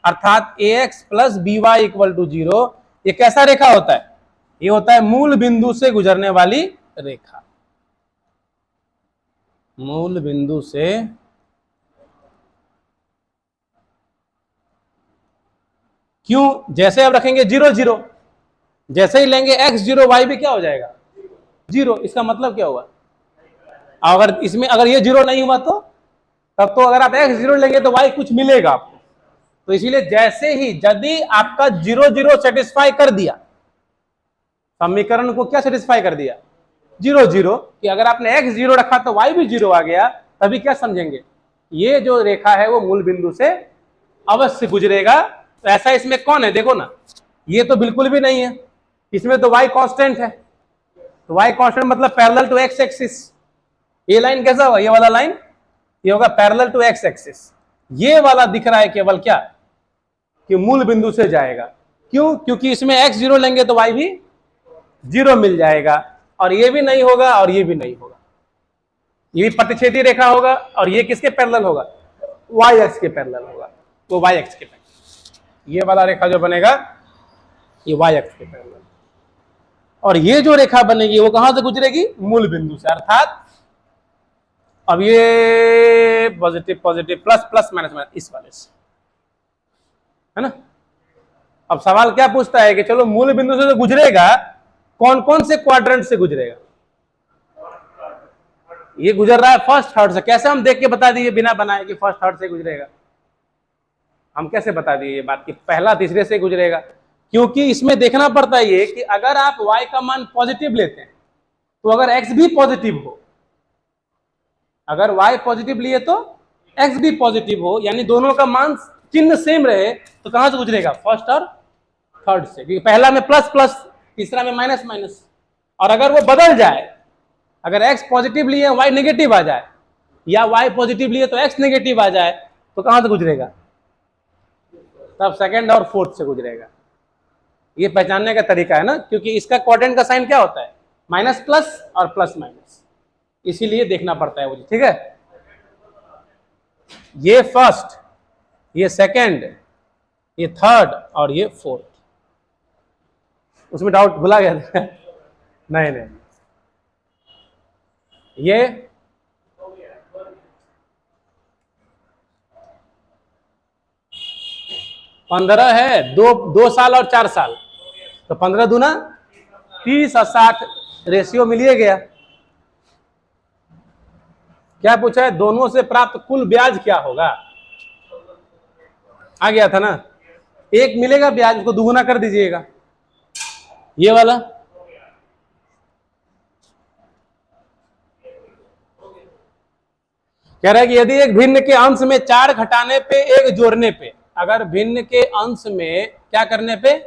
अर्थात ax + by = 0, ये कैसा रेखा होता है, ये होता है मूल बिंदु से गुजरने वाली रेखा। मूल बिंदु से क्यों, जैसे अब रखेंगे 0 0, जैसे ही लेंगे x 0 y भी क्या हो जाएगा 0। इसका मतलब क्या हुआ, अगर इसमें अगर ये 0 नहीं हुआ तो तब तो अगर आप x 0 लेंगे तो y कुछ मिलेगा आपको। तो इसीलिए जैसे ही यदि आपका 0 0 सेटिस्फाई कर दिया, समीकरण को क्या सेटिस्फाई कर दिया 0 0, कि अगर आपने x 0 रखा तो y भी 0 आ गया, तभी क्या समझेंगे, ये जो रेखा है वो मूल बिंदु से अवश्य गुजरेगा। तो ऐसा इसमें कौन है, देखो ना, ये तो बिल्कुल भी नहीं है, इसमें तो y कांस्टेंट है। तो y कांस्टेंट मतलब पैरेलल टू x एक्सिस। ये लाइन कैसा होगा, ये वाला लाइन ये होगा पैरेलल टू x एक्सिस। ये वाला दिख रहा है केवल क्या कि मूल बिंदु से जाएगा। क्यों, क्योंकि इसमें x 0 लेंगे तो y भी 0 मिल जाएगा, और ये भी नहीं होगा और ये भी नहीं होगा। ये भी प्रतिच्छेदी रेखा होगा और ये किसके पैरेलल होगा, y एक्स के पैरेलल होगा, तो y एक्स के पैरेलल। ये वाला रेखा जो बनेगा ये y एक्स के पैरेलल, और ये जो रेखा बनेगी वो कहां से गुजरेगी, मूल बिंदु से। अर्थात अब ये positive positive plus plus minus minus इस वाले से, है ना। अब सवाल क्या पूछता है कि चलो मूल बिंदु से तो गुजरेगा, कौन कौन से क्वाड्रेंट से गुजरेगा। ये गुजर रहा है फर्स्ट थर्ड से। कैसे हम देख के बता दिए बिना बनाए कि फर्स्ट थर्ड से गुजरेगा, हम कैसे बता दिए ये बात कि पहला तीसरे से गुजरेगा, क्योंकि इसमें देखना पड़ता है ये कि अगर आप y का मान पॉजिटिव लेते हैं तो अगर x भी पॉजिटिव हो, अगर y पॉजिटिव लिए तो x भी पॉजिटिव हो, यानी दोनों का मान चिन्ह सेम रहे, तो कहां से गुजरेगा, फर्स्ट और थर्ड से। क्योंकि पहला में प्लस प्लस, तीसरा में माइनस माइनस। और अगर वो बदल जाए, अगर x पॉजिटिव लिए y नेगेटिव आ जाए, या y पॉजिटिव लिए तो x नेगेटिव आ जाए, तो कहां से गुजरेगा? तब सेकंड और फोर्थ से गुजरेगा। ये पहचानने का तरीका है ना, क्योंकि इसका क्वाड्रेंट का साइन क्या होता है? माइनस प्लस और प्लस माइनस, इसीलिए देखना पड़ता है मुझे। ठीक है, ये फर्स्ट, ये सेकंड, ये थर्ड और ये फोर्थ। उसमें डाउट भुला गया था? नहीं नहीं, ये पंद्रह है, 2 साल और 4 साल, तो 15 दूना 30 और 60 रेशियो मिलिए गया। क्या पूछा है? दोनों से प्राप्त कुल ब्याज क्या होगा? आ गया था ना। एक मिलेगा ब्याज, उसको दुगुना कर दीजिएगा, ये वाला। कह रहा है कि यदि एक भिन्न के अंश में 4 घटाने पे 1 जोड़ने पे, अगर भिन्न के अंश में क्या करने पे?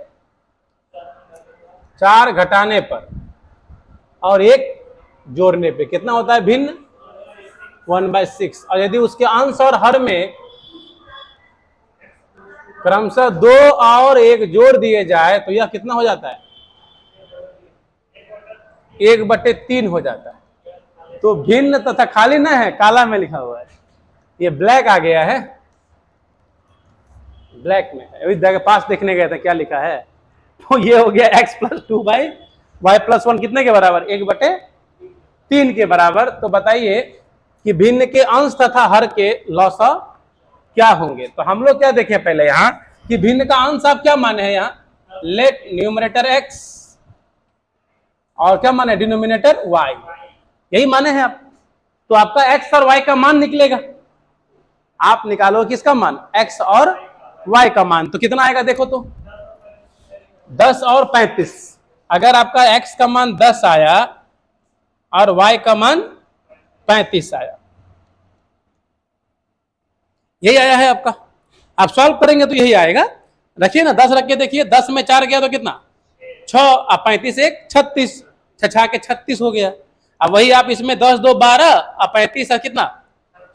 4 घटाने पर और 1 जोड़ने पे कितना होता है भिन्न? 1/6। और यदि उसके अंश और हर में क्रमशः 2 और 1 जोड़ दिए जाए तो यह कितना हो जाता है? 1/3 हो जाता है। तो भिन्न तथा खाली ना है, काला में लिखा हुआ है, ये ब्लैक आ गया है, ब्लैक में है। अभी पास देखने गए थे क्या लिखा है, तो ये हो गया x + 2y + 1 कितने के बराबर? 1/3 के बराबर। तो बताइए कि भिन्न के अंश तथा हर के लॉसा क्या होंगे? तो हम लोग क्या देखें पहले यहां कि भिन्न का अंश आप क्या माने हैं? यहां लेट न्यूमरेटर x और क्या माने? डिनोमिनेटर y, यही माने हैं आप। तो आपका x और y का मान निकलेगा। आप निकालो किसका मान? x और y का मान। तो कितना आएगा देखो तो, 10 और 35। अगर आपका x का मान 10 आया और y का मान 35 आया, यही आया है आपका। आप सॉल्व करेंगे तो यही आएगा। रखिए ना, 10 रख के देखिए, 10 में 4 गया तो कितना? 6 और 35 1 36, 6 के 36 हो गया। अब वही आप इसमें 10 2 12 और 35 और कितना?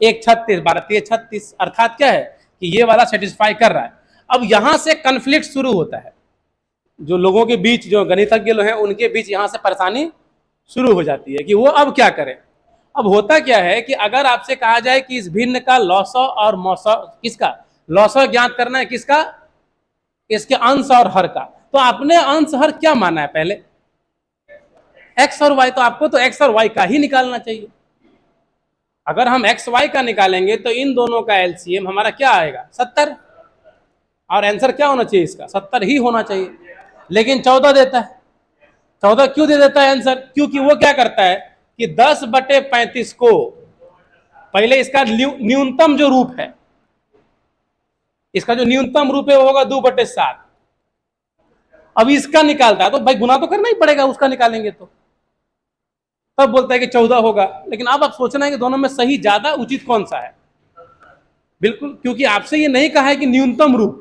1 36, 12 3 36, अर्थात क्या है कि ये वाला सेटिस्फाई कर रहा है। अब यहां से कन्फ्लिक्ट शुरू होता है, जो लोगों के बीच, जो गणितज्ञ लोग हैं उनके बीच यहां से परेशानी शुरू हो जाती है कि वो अब क्या करें। अब होता क्या है कि अगर आपसे कहा जाए कि इस भिन्न का लॉसा और मौसा, किसका लॉसा ज्ञात करना है? किसका? इसके अंश और हर का। तो आपने अंश हर क्या माना है पहले? x और y। तो आपको तो x और y का ही निकालना चाहिए। अगर हम x y का निकालेंगे तो इन दोनों का एलसीएम हमारा क्या आएगा? 70। और आंसर क्या होना चाहिए इसका? 70 ही होना चाहिए। लेकिन 14 देता है। 14 क्यों दे देता है आंसर? क्योंकि वो क्या करता है कि 10/35 को पहले इसका न्यूनतम जो रूप है, इसका जो न्यूनतम रूप है वो होगा 2/7। अब इसका निकालता है तो भाई गुना तो करना ही पड़ेगा, उसका निकालेंगे तो तब बोलता है कि 14 होगा। लेकिन अब आप सोचना है कि दोनों में सही ज्यादा उचित कौन सा है? बिल्कुल, क्योंकि आपसे ये नहीं कहा है कि न्यूनतम रूप।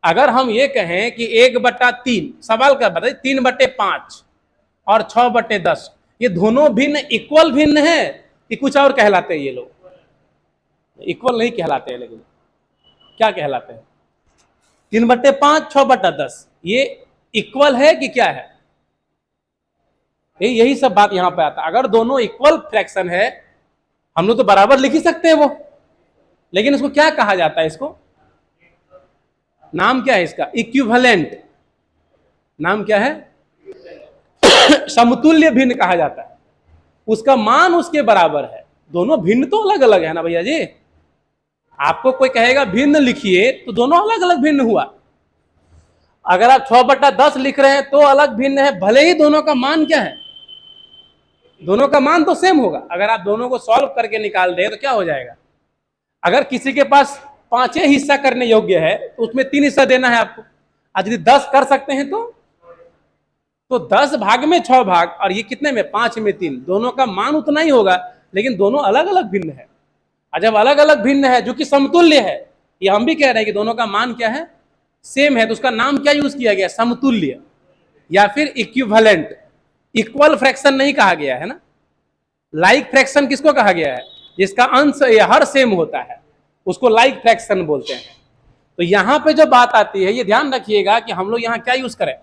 अगर हम ये कहें कि 1/3, सवाल क्या बताइए, 3/5 और 6/10, ये दोनों भिन्न इक्वल भिन्न है कि कुछ और कहलाते हैं? ये लोग इक्वल नहीं कहलाते हैं, लेकिन क्या कहलाते हैं? 3/5 6/10 ये इक्वल है कि क्या है? यही सब बात यहां पे आता है। अगर दोनों इक्वल फ्रैक्शन है, हम लोग तो बराबर लिख ही सकते हैं वो, लेकिन इसको क्या कहा जाता है? इसको नाम क्या है इसका? इक्विवेलेंट। नाम क्या है? समतुल्य भिन्न कहा जाता है। उसका मान उसके बराबर है। दोनों भिन्न तो अलग अलग है ना भैया जी। आपको कोई कहेगा भिन्न लिखिए तो दोनों अलग अलग भिन्न हुआ। अगर आप 6/10 लिख रहे हैं तो अलग भिन्न है, भले ही दोनों का मान क्या है? दोनों का मान तो सेम होगा। अगर आप दोनों को सॉल्व करके निकाल दें तो क्या हो जाएगा? अगर किसी के पास 5 हिस्सा करने योग्य है तो उसमें 3 हिस्सा देना है आपको। आज यदि 10 कर सकते हैं तो 10 भाग में 6 भाग, और ये कितने में? 5 में 3। दोनों का मान उतना ही होगा, लेकिन दोनों अलग अलग भिन्न है। और जब अलग अलग भिन्न है जो कि समतुल्य है, ये हम भी कह रहे हैं कि दोनों का मान क्या है? सेम है, तो उसका नाम क्या यूज किया गया? समतुल्य या फिर इक्विवेलेंट। इक्वल फ्रैक्शन नहीं कहा गया है ना। लाइक फ्रैक्शन किसको कहा गया है? जिसका अंश या हर सेम होता है उसको लाइक फ्रैक्शन बोलते हैं। तो यहां पे जो बात आती है, ये ध्यान रखिएगा कि हम लोग यहां क्या यूज करें,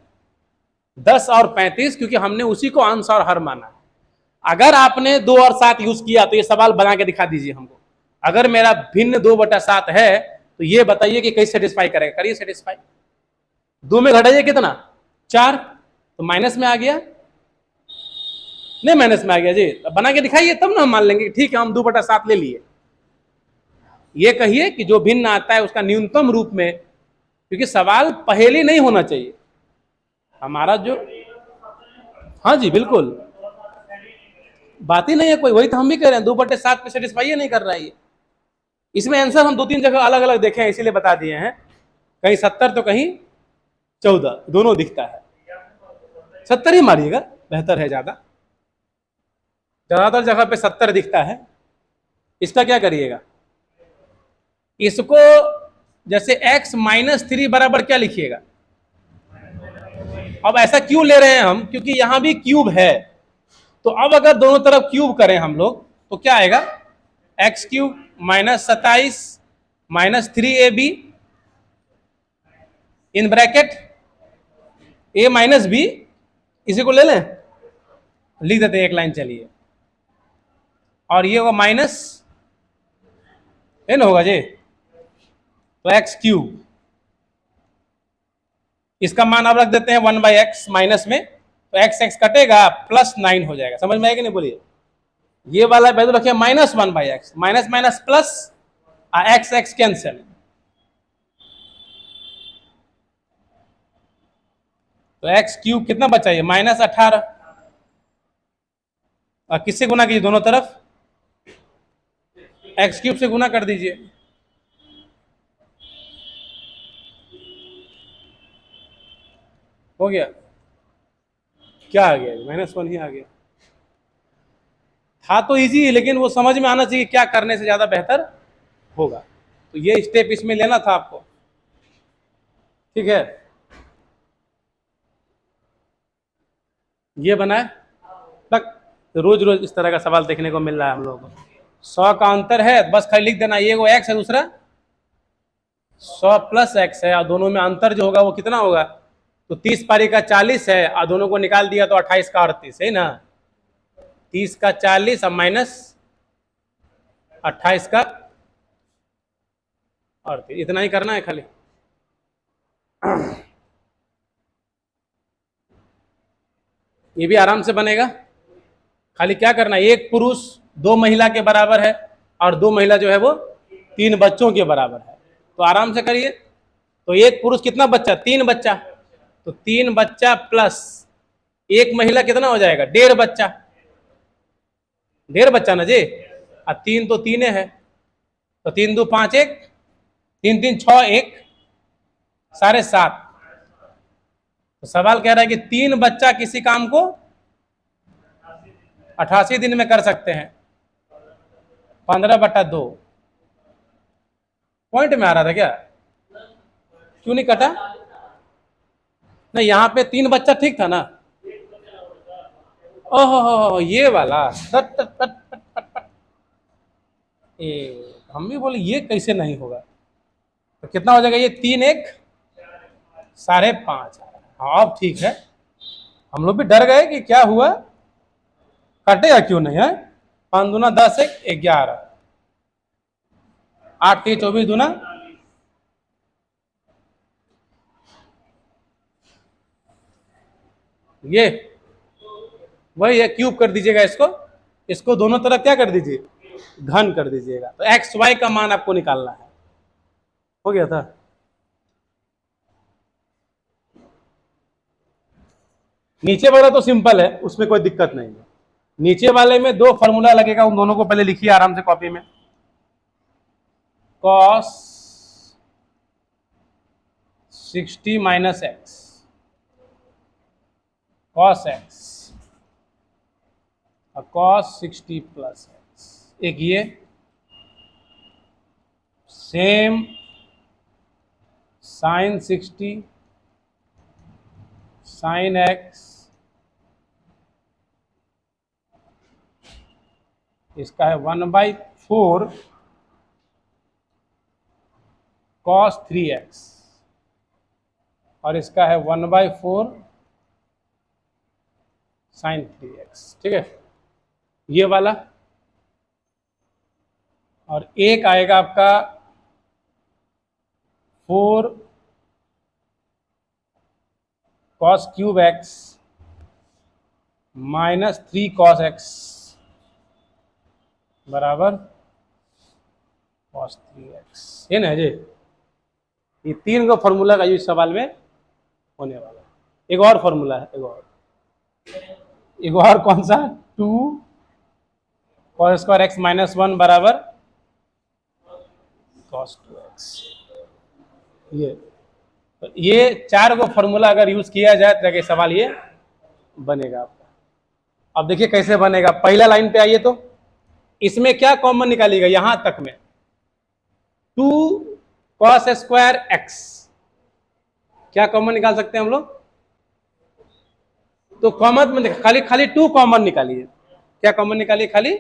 10 और 35, क्योंकि हमने उसी को अंश और हर माना। अगर आपने 2 और 7 यूज किया तो ये सवाल बना के दिखा दीजिए हमको। अगर मेरा भिन्न 2/7 है तो ये बताइए कि कैसे सेटिस्फाई करेगा। करिए सेटिस्फाई। 2 में घटाइए कितना, 4, तो माइनस में आ गया, नहीं माइनस में आ गया जी, अब बना के दिखाइए तब ना हम मान लेंगे ठीक है हम 2/7 ले लिए। ये कहिए कि जो भिन्न आता है उसका न्यूनतम रूप में, क्योंकि सवाल पहेली नहीं होना चाहिए हमारा जो। हाँ जी बिल्कुल, बात ही नहीं है कोई, वही तो हम भी कह रहे हैं 2/7 पे सेटिस्फाई नहीं कर रहा है ये। इसमें आंसर हम 2-3 जगह अलग अलग देखे हैं इसीलिए बता दिए हैं, कहीं 70 तो कहीं 14, दोनों दिखता है। 70 ही मारिएगा, बेहतर है, ज्यादातर जगह पे 70 दिखता है। इसका क्या करिएगा, इसको जैसे x-3 बराबर क्या लिखिएगा। अब ऐसा क्यों ले रहे हैं हम, क्योंकि यहां भी क्यूब है, तो अब अगर दोनों तरफ क्यूब करें हम लोग तो क्या आएगा, x³ -27 -3ab in bracket a - b, इसी को ले लें, लिख देते हैं एक लाइन, चलिए, और ये होगा माइनस, है ना, होगा जी, तो x³, इसका मान अब रख देते हैं 1/x माइनस में, तो x कटेगा +9 हो जाएगा। समझ में आएगा नहीं, बोलिए। ये वाला वैल्यू रखिए -1/x, minus minus plus, x cancel, तो x³ कितना बचा, ये -18, और किससे गुना कीजिए, दोनों तरफ x³ से गुना कर दीजिए, हो गया। क्या आ गया, -1 ही आ गया। था तो इजी, लेकिन वो समझ में आना चाहिए क्या करने से ज्यादा बेहतर होगा, तो ये स्टेप इसमें लेना था आपको, ठीक है। ये बनाए तक, तो रोज रोज इस तरह का सवाल देखने को मिल रहा है हम लोगों को। 100 का अंतर है, बस खाली लिख देना, ये वो x है, दूसरा 100 + x है, और दोनों में अंतर जो होगा वो कितना होगा, तो 30 पारी का 40 है, और दोनों को निकाल दिया तो 28 का 38 है ना, 30 का 40 और माइनस 28 का 38, इतना ही करना है खाली। ये भी आराम से बनेगा, खाली क्या करना है, एक पुरुष 2 महिला के बराबर है, और 2 महिला जो है वो 3 बच्चों के बराबर है, तो आराम से करिए। तो एक पुरुष कितना बच्चा, 3 बच्चा, तो 3 बच्चा प्लस एक महिला कितना हो जाएगा, 1.5 बच्चा, 1.5 बच्चा ना जी, और 3 तो 3 है, तो 3 2 5 1, 3 3 6 1, 7.5। तो सवाल कह रहा है कि 3 बच्चा किसी काम को 88 दिन में कर सकते हैं, 15/2। पॉइंट में आ रहा था क्या, क्यों नहीं कटा, नहीं यहाँ पे 3 बच्चा ठीक था ना, ओहो ये वाला तट तट तट तट तट तट। हम भी बोले ये कैसे नहीं होगा, तो कितना हो जाएगा, ये 3 1 5.5। हाँ अब ठीक है, हम लोग भी डर गए कि क्या हुआ, कटेगा क्यों नहीं है, 5 दूना 10 1 11, 8 3 24 दूना, ये वही है, क्यूब कर दीजिएगा इसको, इसको दोनों तरफ क्या कर दीजिए, घन कर दीजिएगा, तो एक्स वाई का मान आपको निकालना है, हो गया था। नीचे वाला तो सिंपल है, उसमें कोई दिक्कत नहीं है, नीचे वाले में 2 फॉर्मूला लगेगा, उन दोनों को पहले लिखिए आराम से कॉपी में। cos 60 - x, cos x और cos 60 + x, एक ये सेम sin 60 sin x इसका है 1/4 cos 3x और इसका है 1/4 sin 3x। ठीक है, ये वाला। और एक आएगा आपका 4 cos cube x minus 3 cos x बराबर cos 3x। ये ना जी, ये तीन को फॉर्मूला का यूज सवाल में होने वाला है। एक और फॉर्मूला है, एक और कौन सा, 2 cos स्क्वायर x माइनस 1 बराबर cos 2x। ये चार को फॉर्मूला अगर यूज किया जाए तो ये सवाल ये बनेगा आपका। अब देखिए कैसे बनेगा। पहला लाइन पे आइए, तो इसमें क्या कॉमन निकालिएगा, यहां तक में 2 cos स्क्वायर x क्या कॉमन निकाल सकते हैं हम लोग, तो कॉमन में खाली 2 कॉमन निकालिए। क्या कॉमन निकालिए, खाली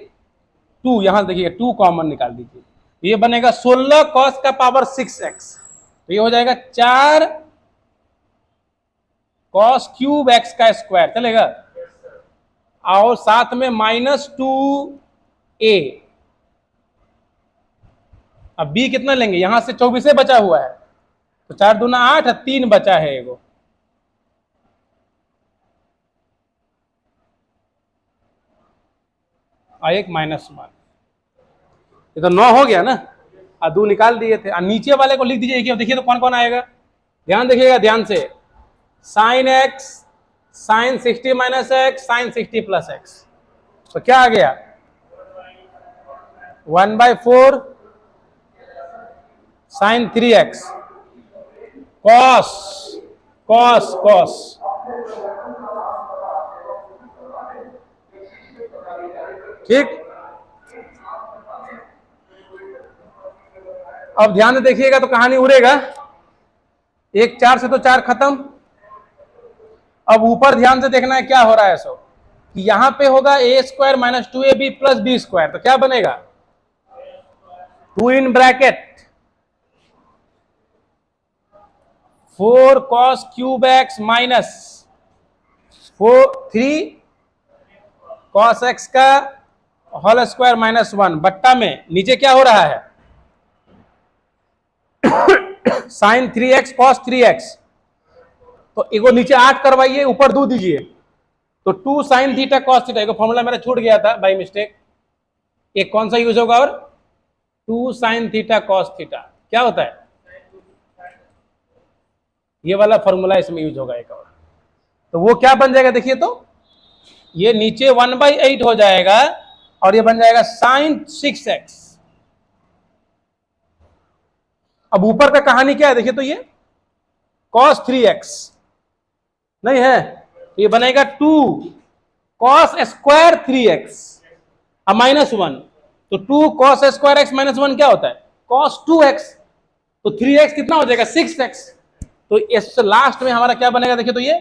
2। यहां देखिए 2 कॉमन निकाल दीजिए, ये बनेगा 16 cos का पावर 6x, तो ये हो जाएगा 4 cos क्यूब x का स्क्वायर, चलेगा। और साथ में माइनस 2a। अब b कितना लेंगे, यहां से 24 बचा हुआ है, तो 4 दूना 8, 3 बचा है एगो। और एक माइनस 1, ये तो 9 हो गया ना, और 2 निकाल दिए थे। और नीचे वाले को लिख दीजिए, देखिए तो कौन कौन आएगा, ध्यान देखिएगा ध्यान से। Sine x sine 60 minus x sine 60 plus x, तो क्या आ गया 1/4 sign 3x cos cos cos ठीक। अब ध्यान से देखिएगा तो कहानी उड़ेगा। एक 4 से तो 4 खत्म। अब ऊपर ध्यान से देखना है क्या हो रहा है, सो कि यहां पे होगा a square minus 2ab plus b square, तो क्या बनेगा 2 in bracket 4 cos cube x minus 3 cos x का होल स्क्वायर माइनस 1 बट्टा में नीचे क्या हो रहा है साइन 3x cos 3x, तो एगो नीचे 8 करवाइए, ऊपर 2 दीजिए, तो 2 साइन थीटा cos थीटा। एगो फॉर्मूला मेरा छूट गया था बाय मिस्टेक, एक कौन सा यूज होगा, और 2 साइन थीटा cos थीटा क्या होता है, ये वाला फॉर्मूला इसमें यूज होगा एक और। तो वो क्या बन जाएगा देखिए, तो ये नीचे 1/8 हो जाएगा और ये बन जाएगा साइन 6x। अब ऊपर का कहानी क्या है देखिए, तो ये cos 3x नहीं है, तो ये बनेगा 2 cos स्क्वायर 3x अब माइनस 1, तो 2 cos स्क्वायर x माइनस 1 क्या होता है cos 2x, तो 3x कितना हो जाएगा 6x। तो इस लास्ट में हमारा क्या बनेगा देखिए, तो ये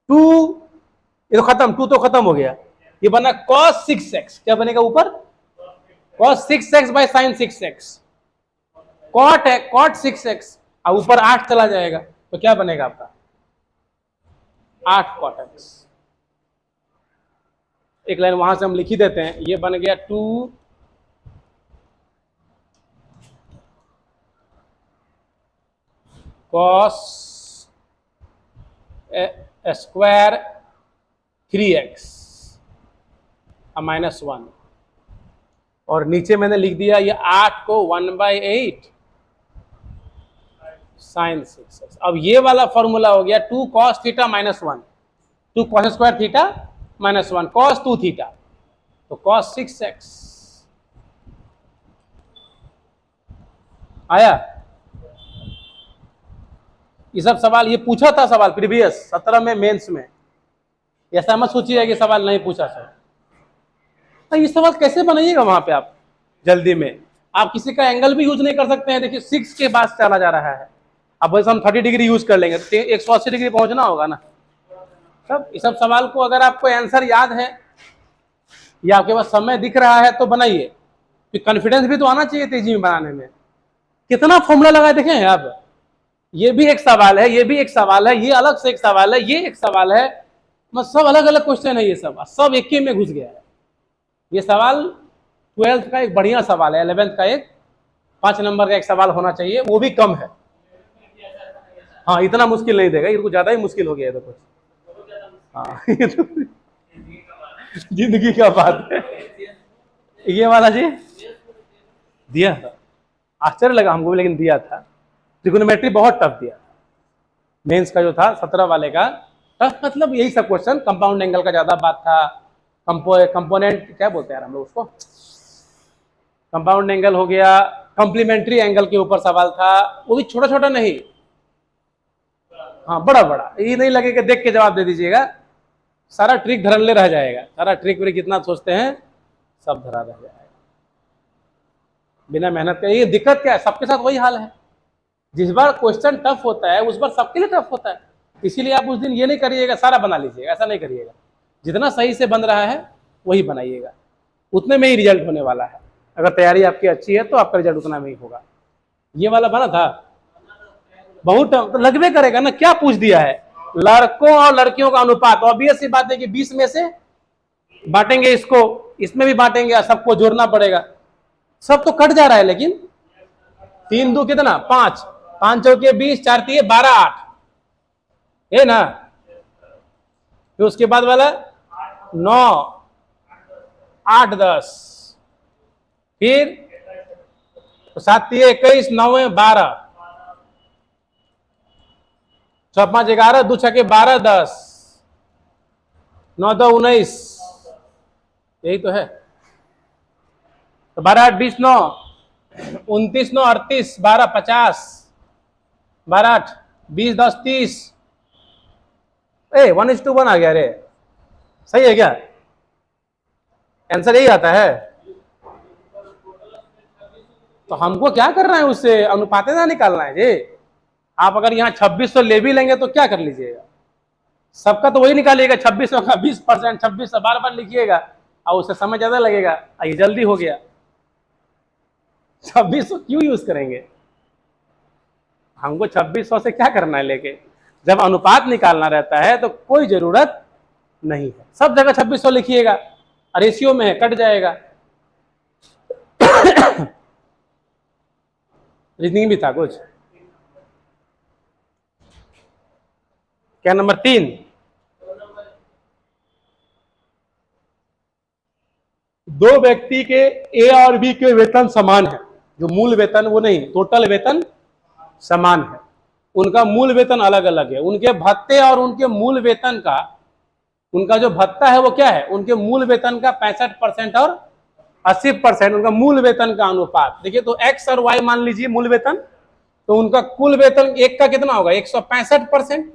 2, ये तो खत्म, 2 तो खत्म हो गया, ये बना cos 6x, क्या बनेगा ऊपर cos 6x by sin 6x, cot है cot 6x, और ऊपर 8 चला जाएगा, तो क्या बनेगा आपका 8 cot x। एक लाइन वहां से हम लिख ही देते हैं, ये बन गया 2 cos स्क्वायर 3x माइनस 1, और नीचे मैंने लिख दिया ये 8 को 1/8 साइन 6x। अब ये वाला फॉर्मूला हो गया 2 cos theta minus 1, 2 cos square theta minus 1 cos 2 theta, तो cos 6x आया। ये सब सवाल ये पूछा था, सवाल प्रीवियस 17 में मेंस में, ऐसा मत सोचिए कि सवाल नहीं पूछा सर। तो ये सवाल कैसे बनाइएगा वहां पे आप जल्दी में, आप किसी का एंगल भी यूज नहीं कर सकते हैं। देखिए 6 के बाद चला जा रहा है, अब वैसे हम 30 डिग्री यूज कर लेंगे तो 180 डिग्री पहुंचना होगा ना। सब इस सब सवाल को अगर आपको आंसर याद है ये आपके पास समय दिख रहा है तो बनाइए, तो कॉन्फिडेंस भी तो आना चाहिए तेजी में बनाने में। कितना फॉर्मूला लगाए देखें आप, ये भी एक सवाल है, ये भी एक सवाल है, ये अलग से एक सवाल है, ये एक सवाल है, मतलब सब अलग अलग क्वेश्चन है, ये सब एक ही में घुस गया है। ये सवाल 12th का एक बढ़िया सवाल है, 11th का एक 5 नंबर का एक सवाल होना चाहिए, वो भी कम है। हाँ इतना मुश्किल नहीं देगा, ये कुछ ज्यादा ही मुश्किल हो गया है तो कुछ। हाँ जिंदगी का बात है। ये वाला जी दिया था, आश्चर्य लगा हमको भी, लेकिन दिया था। ट्रिगोनोमेट्री बहुत टफ दिया था, मेंस का जो था 17 वाले का टफ, मतलब यही सब क्वेश्चन, कंपाउंड एंगल का ज्यादा बात था, कंपोनेंट क्या बोलते हैं हम लोग उसको, कंपाउंड एंगल हो गया, कॉम्प्लीमेंट्री एंगल के ऊपर सवाल था, वो भी छोटा छोटा नहीं, हाँ बड़ा बड़ा। ये नहीं लगे कि देख के जवाब दे दीजिएगा, सारा ट्रिक धरल्ले रह जाएगा, सारा ट्रिक व्रिक कितना सोचते हैं सब धरा रह जाएगा बिना मेहनत के। ये दिक्कत क्या है, सबके साथ वही हाल है, जिस बार क्वेश्चन टफ होता है उस बार सबके लिए टफ होता है, इसीलिए आप उस दिन ये नहीं करिएगा सारा बना लीजिएगा, ऐसा नहीं करिएगा, जितना सही से बन रहा है वही बनाइएगा, उतने में ही रिजल्ट होने वाला है। अगर तैयारी आपकी अच्छी है तो आपका रिजल्ट उतना में ही होगा। ये वाला बना था बहुत तो लगवे करेगा ना, क्या पूछ दिया है, लड़कों और लड़कियों का अनुपात, ऑब्वियस सी बात है कि 20 में से बांटेंगे, इसको इसमें भी बांटेंगे, सबको जोड़ना पड़ेगा, सब तो कट जा रहा है, लेकिन 3 2 कितना 5, 5 चौके 20, 4 3 12 8 है ना, फिर उसके बाद वाला 9 8 10, फिर 7 3 21 9 12, 6 5 11 2 6 12 10, 9 2 19, यही तो है, तो 12 8 20 9 29 9 38 12 50, 12 8 20 10 30, 1:1 आ गया रे, सही है क्या, आंसर यही आता है। तो हमको क्या करना है, उससे अनुपात ना निकालना है जी। आप अगर यहाँ 2600 ले भी लेंगे तो क्या कर लीजिएगा, सबका तो वही निकालिएगा 2600 का 20%, 2600 बार बार लिखिएगा और उससे समय ज्यादा लगेगा, ये जल्दी हो गया, 2600 क्यों यूज करेंगे, हमको 2600 से क्या करना है लेके, जब अनुपात निकालना रहता है तो कोई जरूरत नहीं है, सब जगह 2600 लिखिएगा, रेशियो में है कट जाएगा। रीजनिंग भी था कुछ, क्या नंबर 3, दो व्यक्ति के ए और बी के वेतन समान है, जो मूल वेतन वो नहीं, टोटल वेतन समान है, उनका मूल वेतन अलग अलग है, उनके भत्ते और उनके मूल वेतन का, उनका जो भत्ता है वो क्या है, उनके मूल वेतन का 65% और 80% उनका मूल वेतन का अनुपात। देखिए तो एक्स और वाई मान लीजिए मूल वेतन, तो उनका कुल वेतन एक का कितना होगा 165%,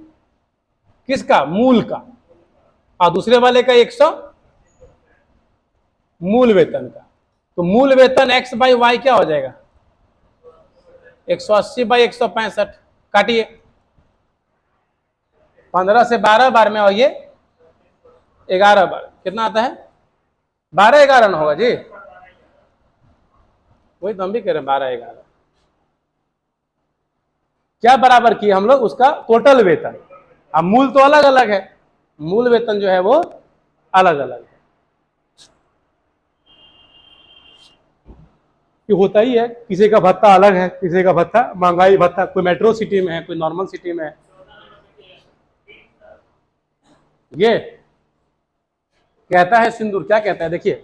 किसका, मूल का, और दूसरे वाले का 100 मूल वेतन का, तो मूल वेतन एक्स बाई वाई क्या हो जाएगा 180 बाई 165, काटिए 15 से 12 बार में, और ये 11 बार, कितना आता है 12 11 ना होगा जी, वही तो हम भी कह रहे हैं 12 11, क्या बराबर किए हम लोग उसका टोटल वेतन, अब मूल तो अलग अलग है, मूल वेतन जो है वो अलग अलग है, कि होता ही है, किसी का भत्ता अलग है, किसी का भत्ता महंगाई भत्ता, कोई मेट्रो सिटी में है, कोई नॉर्मल सिटी में है। ये कहता है सिंदूर, क्या कहता है देखिए,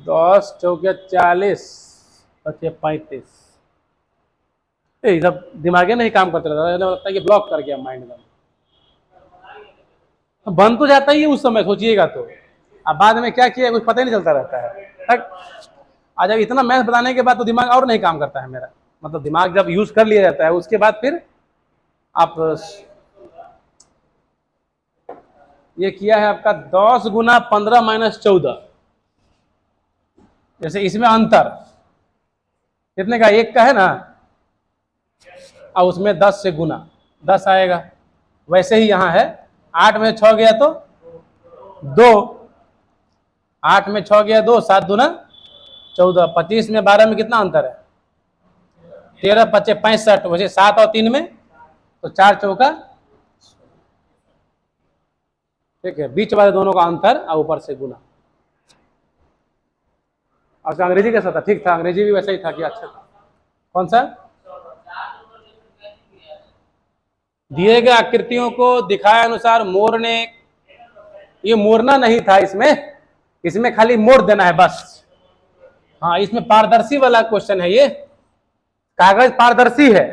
10 चौके 40 बचे 35, ये सब दिमागे नहीं काम करते रहता, लगता है कि ब्लॉक कर गया माइंड में, बन तो जाता ही है उस समय, सोचिएगा तो, अब बाद में क्या किया कुछ पता ही नहीं चलता रहता है तक। आज जब इतना मैथ बताने के बाद तो दिमाग और नहीं काम करता है मेरा, मतलब दिमाग जब यूज कर लिया जाता है उसके बाद फिर आप, ये किया है आपका 10 गुना 15 माइनस 14, जैसे इसमें अंतर कितने का, 1 का है ना, और उसमें 10 से गुना 10 आएगा, वैसे ही यहाँ है 8 में 6 गया तो 2, 8 में 6 गया 2, 7 दूना 14, 25 में 12 में कितना अंतर है? 13 25 65, वैसे 7 और 3 में तो 4 चौका, ठीक है, बीच वाले दोनों का अंतर और ऊपर से गुना। अच्छा अंग्रेजी कैसा था? ठीक था, अंग्रेजी भी वैसा ही था कि अच्छा था। कौन सा? दिए गए आकृतियों को दिखाए अनुसार मोड़ने, ये मोड़ना नहीं था इसमें खाली मोड़ देना है बस। हाँ, इसमें पारदर्शी वाला क्वेश्चन है, ये कागज पारदर्शी है,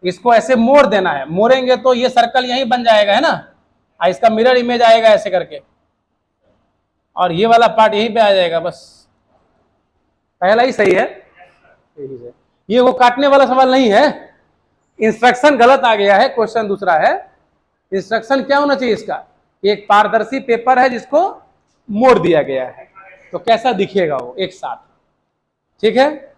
इसको ऐसे मोड़ देना है, मोड़ेंगे तो ये सर्कल यही बन जाएगा, है ना, इसका मिरर इमेज आएगा ऐसे करके, और ये वाला पार्ट यहीं पे आ जाएगा बस। पहला ही सही है, ये वो काटने वाला सवाल नहीं है, इंस्ट्रक्शन गलत आ गया है, क्वेश्चन दूसरा है। इंस्ट्रक्शन क्या होना चाहिए इसका? एक पारदर्शी पेपर है जिसको मोड़ दिया गया है, तो कैसा दिखेगा वो एक साथ, ठीक है।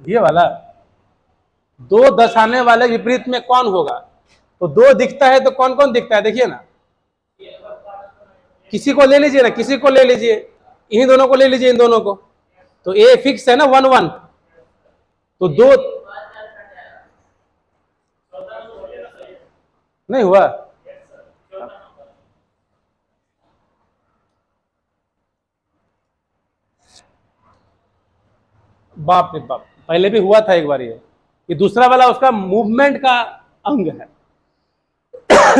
ये वाला 2 दर्शाने वाले विपरीत में कौन होगा? तो 2 दिखता है तो कौन कौन दिखता है, देखिए ना, किसी को ले लीजिए ना, किसी को ले लीजिए, इन्हीं दोनों को ले लीजिए, इन दोनों को, तो ए फिक्स है ना 1 1, तो 2 नहीं हुआ। बाप रे बाप, पहले भी हुआ था एक बार ये दूसरा वाला उसका मूवमेंट का अंग है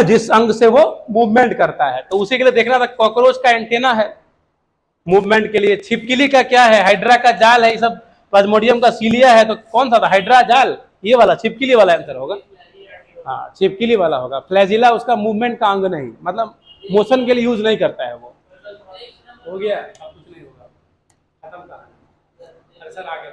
जिस अंग से वो मूवमेंट करता है, तो उसी के लिए देखना था। कॉकरोच का एंटेना है मूवमेंट के लिए, छिपकली का क्या है, हाइड्रा का जाल है, ये सब प्लाज्मोडियम का सीलिया है, तो कौन सा था? हाइड्रा जाल, ये वाला छिपकली वाला आंसर होगा। हाँ, छिपकली वाला होगा। फ्लैजिला उसका मूवमेंट का अंग नहीं, मतलब मोशन के लिए यूज नहीं करता है वो। हो गया, अब कुछ नहीं होगा, खत्म कहानी। आगे